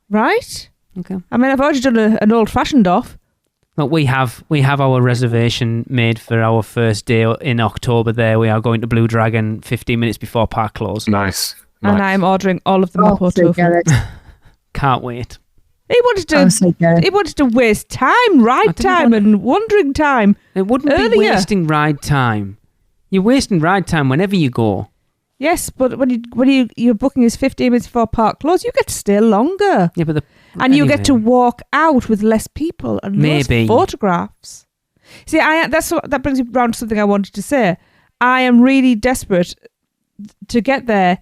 Right? Okay. I mean, I've already done an old-fashioned off. But we have our reservation made for our first day in October there. We are going to Blue Dragon 15 minutes before park close. Nice. And I'm ordering all of the mapo so tofu. jealous. Can't wait. He wanted I'm to. so jealous. He wanted to waste time, ride didn't time, and wandering time. It wouldn't be Earlier. wasting ride time. You're wasting ride time whenever you go. Yes, but when your booking is 15 minutes before park close, you get to stay longer, Yeah, but and you get to anyway. walk out with less people and Maybe. less photographs. See, that brings me round to something I wanted to say. I am really desperate to get there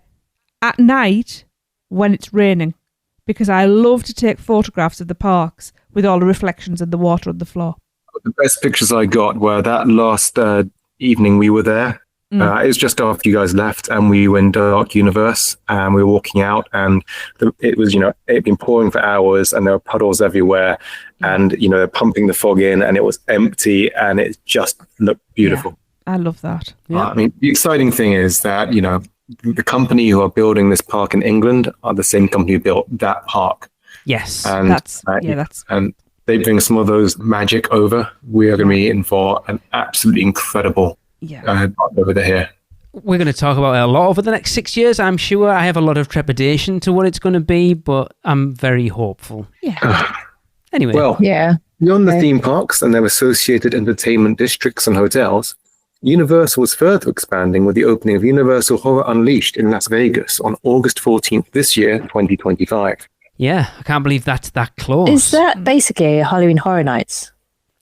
at night when it's raining, because I love to take photographs of the parks with all the reflections and the water on the floor. The best pictures I got were that last evening we were there. It was just after you guys left, and we were in Dark Universe, and we were walking out, and it was, it had been pouring for hours, and there were puddles everywhere, and they're pumping the fog in, and it was empty, and it just looked beautiful. I love that. Yeah. I mean, the exciting thing is that the company who are building this park in England are the same company who built that park, Yes. and That's and they bring some of those magic over. We are going to be in for an absolutely incredible park over there. We're going to talk about it a lot over the next 6 years, I'm sure. I have a lot of trepidation to what it's going to be, but I'm very hopeful. Yeah. Anyway. Well, Yeah. beyond the theme parks and their associated entertainment districts and hotels, Universal is further expanding with the opening of Universal Horror Unleashed in Las Vegas on August 14th this year, 2025. Yeah, I can't believe that's that close. Is that basically Halloween Horror Nights?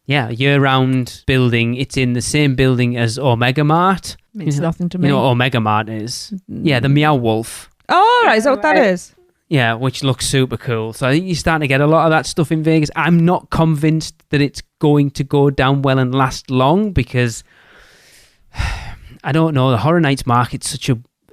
Yeah, a year-round building. It's in the same building as Omega Mart. Means nothing to me. You know what Omega Mart is? Yeah, the Meow Wolf. Oh, right, is that what that is? Yeah, which looks super cool. So I think you're starting to get a lot of that stuff in Vegas. I'm not convinced that it's going to go down well and last long, because I don't know. The Horror Nights market's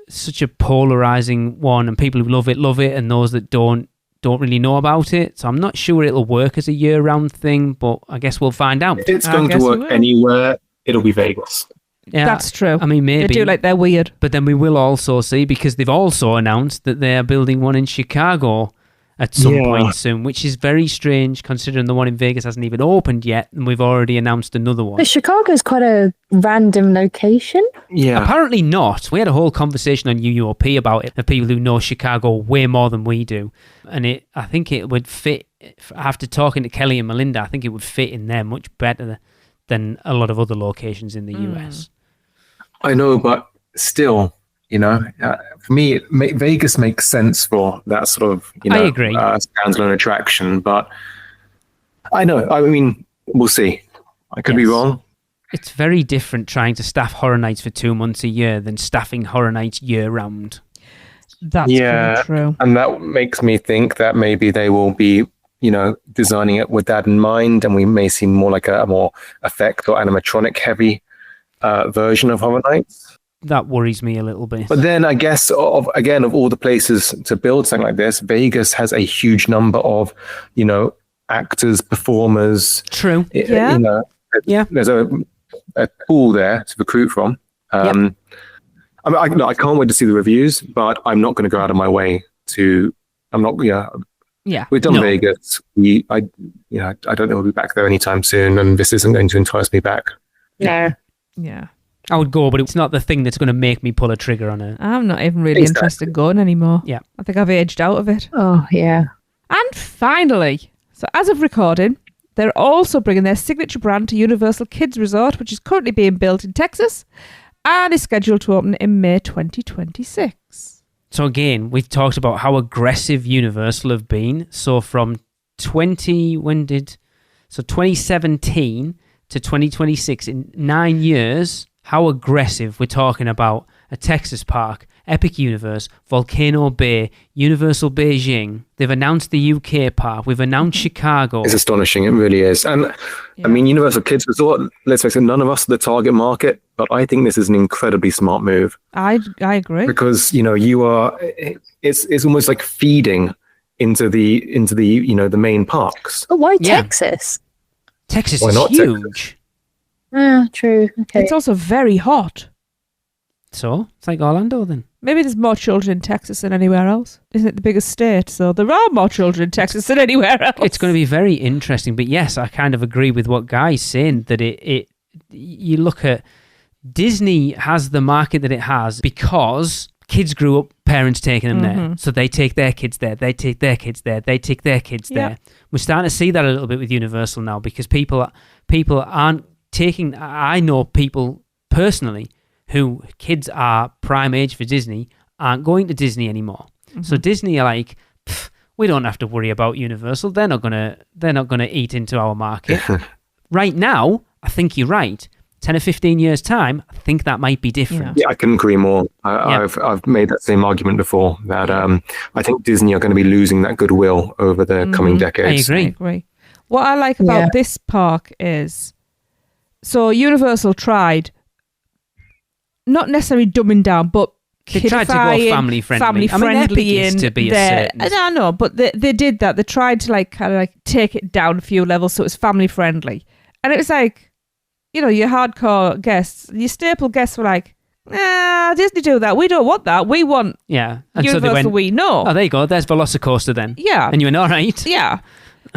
such a polarizing one, and people who love it, and those that don't really know about it. So I'm not sure it'll work as a year-round thing, but I guess we'll find out. If it's I going to guess we work will. anywhere, it'll be Vegas. Yeah, That's true. I mean, maybe. They do like they're weird. But then we will also see, because they've also announced that they're building one in Chicago at some point soon, which is very strange considering the one in Vegas hasn't even opened yet, and we've already announced another one. But Chicago's quite a random location. Yeah. Apparently not. We had a whole conversation on UUOP about it, the people who know Chicago way more than we do. And I think it would fit, after talking to Kelly and Melinda, I think it would fit in there much better than a lot of other locations in the US. I know, but still, for me, Vegas makes sense for that sort of, I agree. standalone attraction. But I know. I mean, we'll see. I could be Yes. wrong. It's very different trying to staff Horror Nights for 2 months a year than staffing Horror Nights year-round. That's Yeah. very true. And that makes me think that maybe they will be, designing it with that in mind, and we may see more like a more effect or animatronic heavy version of Horror Nights. That worries me a little bit. But then I guess of all the places to build something like this, Vegas has a huge number of, actors, performers. True. Yeah. Yeah. There's a pool there to recruit from. I mean, I can't wait to see the reviews, but I'm not going to go out of my way to. I'm not. Yeah. We've done No. Vegas. I don't know we'll be back there anytime soon, and this isn't going to entice me back. No. Yeah. I would go, but it's not the thing that's going to make me pull a trigger on it. I'm not even really interested in going anymore. Yeah. I think I've aged out of it. Oh, yeah. And finally, so as of recording, they're also bringing their signature brand to Universal Kids Resort, which is currently being built in Texas and is scheduled to open in May 2026. So again, we've talked about how aggressive Universal have been. So from 2017 to 2026, in 9 years, how aggressive we're talking about. A Texas park, Epic Universe, Volcano Bay, Universal Beijing. They've announced the UK park. We've announced Chicago. It's astonishing. It really is. And I mean, Universal Kids Resort, let's face it, none of us are the target market, but I think this is an incredibly smart move. I agree. Because, it's almost like feeding into the the main parks. But why Texas? Texas Why is not huge. Texas? True. Okay. It's also very hot. So it's like Orlando then. Maybe there's more children in Texas than anywhere else. Isn't it the biggest state? So there are more children in Texas than anywhere else. It's going to be very interesting. But yes, I kind of agree with what Guy's saying, that you look at Disney has the market that it has because kids grew up, parents taking them there. So they take their kids there, they take their kids there, they take their kids there. We're starting to see that a little bit with Universal now because people aren't taking... I know people personally who kids are prime age for Disney aren't going to Disney anymore. So Disney are like, we don't have to worry about Universal. They're not gonna eat into our market. Right now, I think you're right. 10 or 15 years time, I think that might be different. Yeah, I couldn't agree more. I've made that same argument before that I think Disney are going to be losing that goodwill over the coming decades. I agree. What I like about this park is, so Universal tried not necessarily dumbing down, but they tried to go family friendly. I mean, Epic used to be a certain... I know, but they did that. They tried to kind of take it down a few levels so it was family friendly. And it was like, your hardcore guests, your staple guests were like, Disney do that. We don't want that. We want Universal, so we know. Oh, there you go. There's Velocicoaster then. Yeah. And you went, all right. Yeah.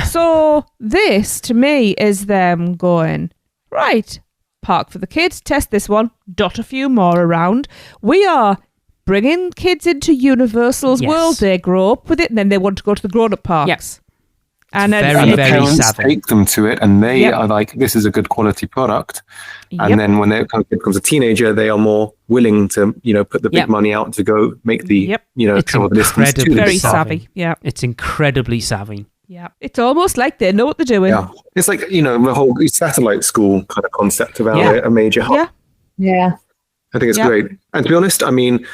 So this, to me, is them going, right, park for the kids, test this one, dot a few more around. We are bringing kids into Universal's world. They grow up with it, and then they want to go to the grown-up parks. Yes. And very, the very parents savvy. take them to it, and they are like, this is a good quality product. And then when they becomes a teenager, they are more willing to, put the big money out to go make the, travel the distance to very savvy. Yeah. It's incredibly savvy. Yeah. It's almost like they know what they're doing. Yeah. It's like, the whole satellite school kind of concept about a major hub. Yeah. I think it's great. And to be honest, I mean,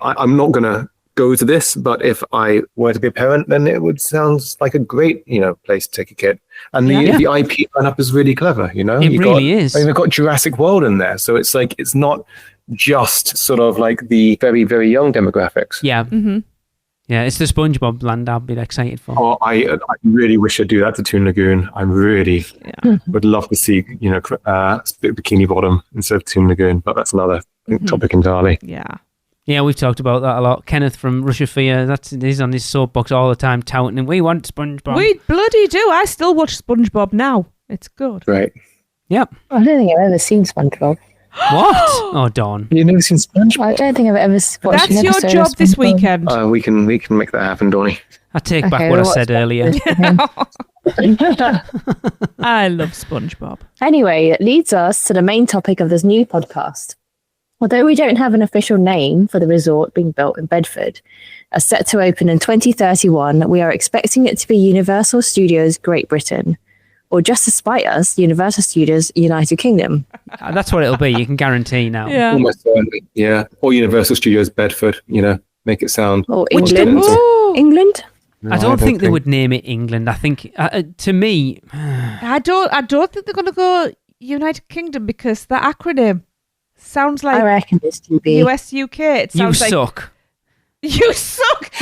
I'm not going to go to this, but if I were to be a parent, then it would sound like a great, place to take a kid. And the IP lineup is really clever, It really is. I mean, they've got Jurassic World in there. So it's like, it's not just sort of like the very, very young demographics. Yeah. Mm-hmm. Yeah, it's the SpongeBob land I'd be excited for. Oh, I really wish I'd do that to Toon Lagoon. I really would love to see, Bikini Bottom instead of Toon Lagoon, but that's another topic entirely. Yeah. Yeah, we've talked about that a lot. Kenneth from Russia Fear, he's on his soapbox all the time touting, and we want SpongeBob. We bloody do. I still watch SpongeBob now. It's good. Right. Yep. I don't think I've ever seen SpongeBob. What? Oh, Dawn. You've never seen SpongeBob? I don't think I've ever watched That's your job this weekend. We can make that happen, Donnie. I take back what I said earlier. I love SpongeBob. Anyway, it leads us to the main topic of this new podcast. Although we don't have an official name for the resort being built in Bedford, set to open in 2031, we are expecting it to be Universal Studios Great Britain, or just to spite us, Universal Studios United Kingdom. That's what it'll be, you can guarantee now. Yeah. Almost certainly, yeah. Or Universal Studios Bedford, make it sound... Or England. England? No, I don't think they would name it England. I think, to me... I don't think they're going to go United Kingdom because that acronym sounds like... I reckon it's to be... US, UK. It sounds like... suck. You suck!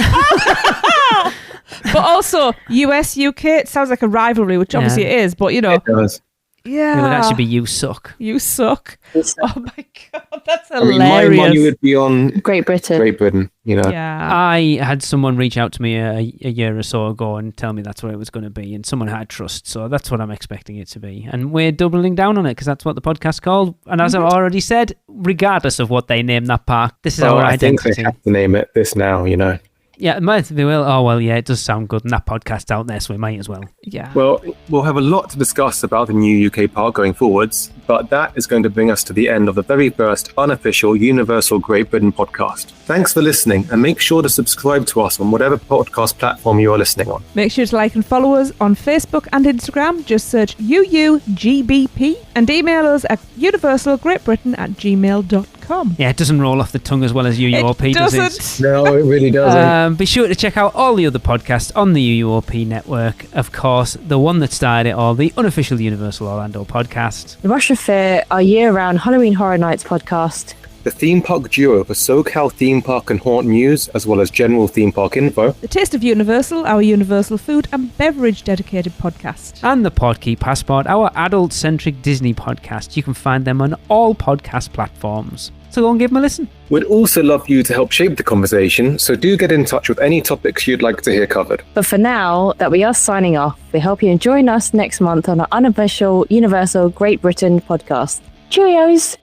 But also, US, UK, it sounds like a rivalry, which obviously it is, but It does. Yeah. It would actually be You Suck. You Suck. Oh my God, that's I mean, hilarious. my money would be on Great Britain. Great Britain, you know. Yeah. I had someone reach out to me a year or so ago and tell me that's what it was going to be, and someone had trust, so that's what I'm expecting it to be. And we're doubling down on it because that's what the podcast's called. And as I've already said, regardless of what they name that park, this is our I think identity. they have to name it this now, you know. Yeah, they will. Oh, well, yeah, it does sound good, and that podcast's out there, so we might as well. Yeah. Well, we'll have a lot to discuss about the new UK park going forwards, but that is going to bring us to the end of the very first unofficial Universal Great Britain podcast. Thanks for listening, and make sure to subscribe to us on whatever podcast platform you are listening on. Make sure to like and follow us on Facebook and Instagram. Just search UUGBP and email us at universalgreatbritain@gmail.com. Yeah, it doesn't roll off the tongue as well as UUOP does it? doesn't. No, it really doesn't. Be sure to check out all the other podcasts on the UUOP network. Of course, the one that started it all, the unofficial Universal Orlando podcast. The Rush of Fear, our year-round Halloween Horror Nights podcast. The Theme Park Duo for SoCal Theme Park and Haunt News, as well as general theme park info. The Taste of Universal, our Universal food and beverage dedicated podcast. And the Podkey Passport, our adult-centric Disney podcast. You can find them on all podcast platforms. So go and give them a listen. We'd also love you to help shape the conversation, so do get in touch with any topics you'd like to hear covered. But for now, that we are signing off, we hope you join us next month on our unofficial Universal Great Britain podcast. Cheerios!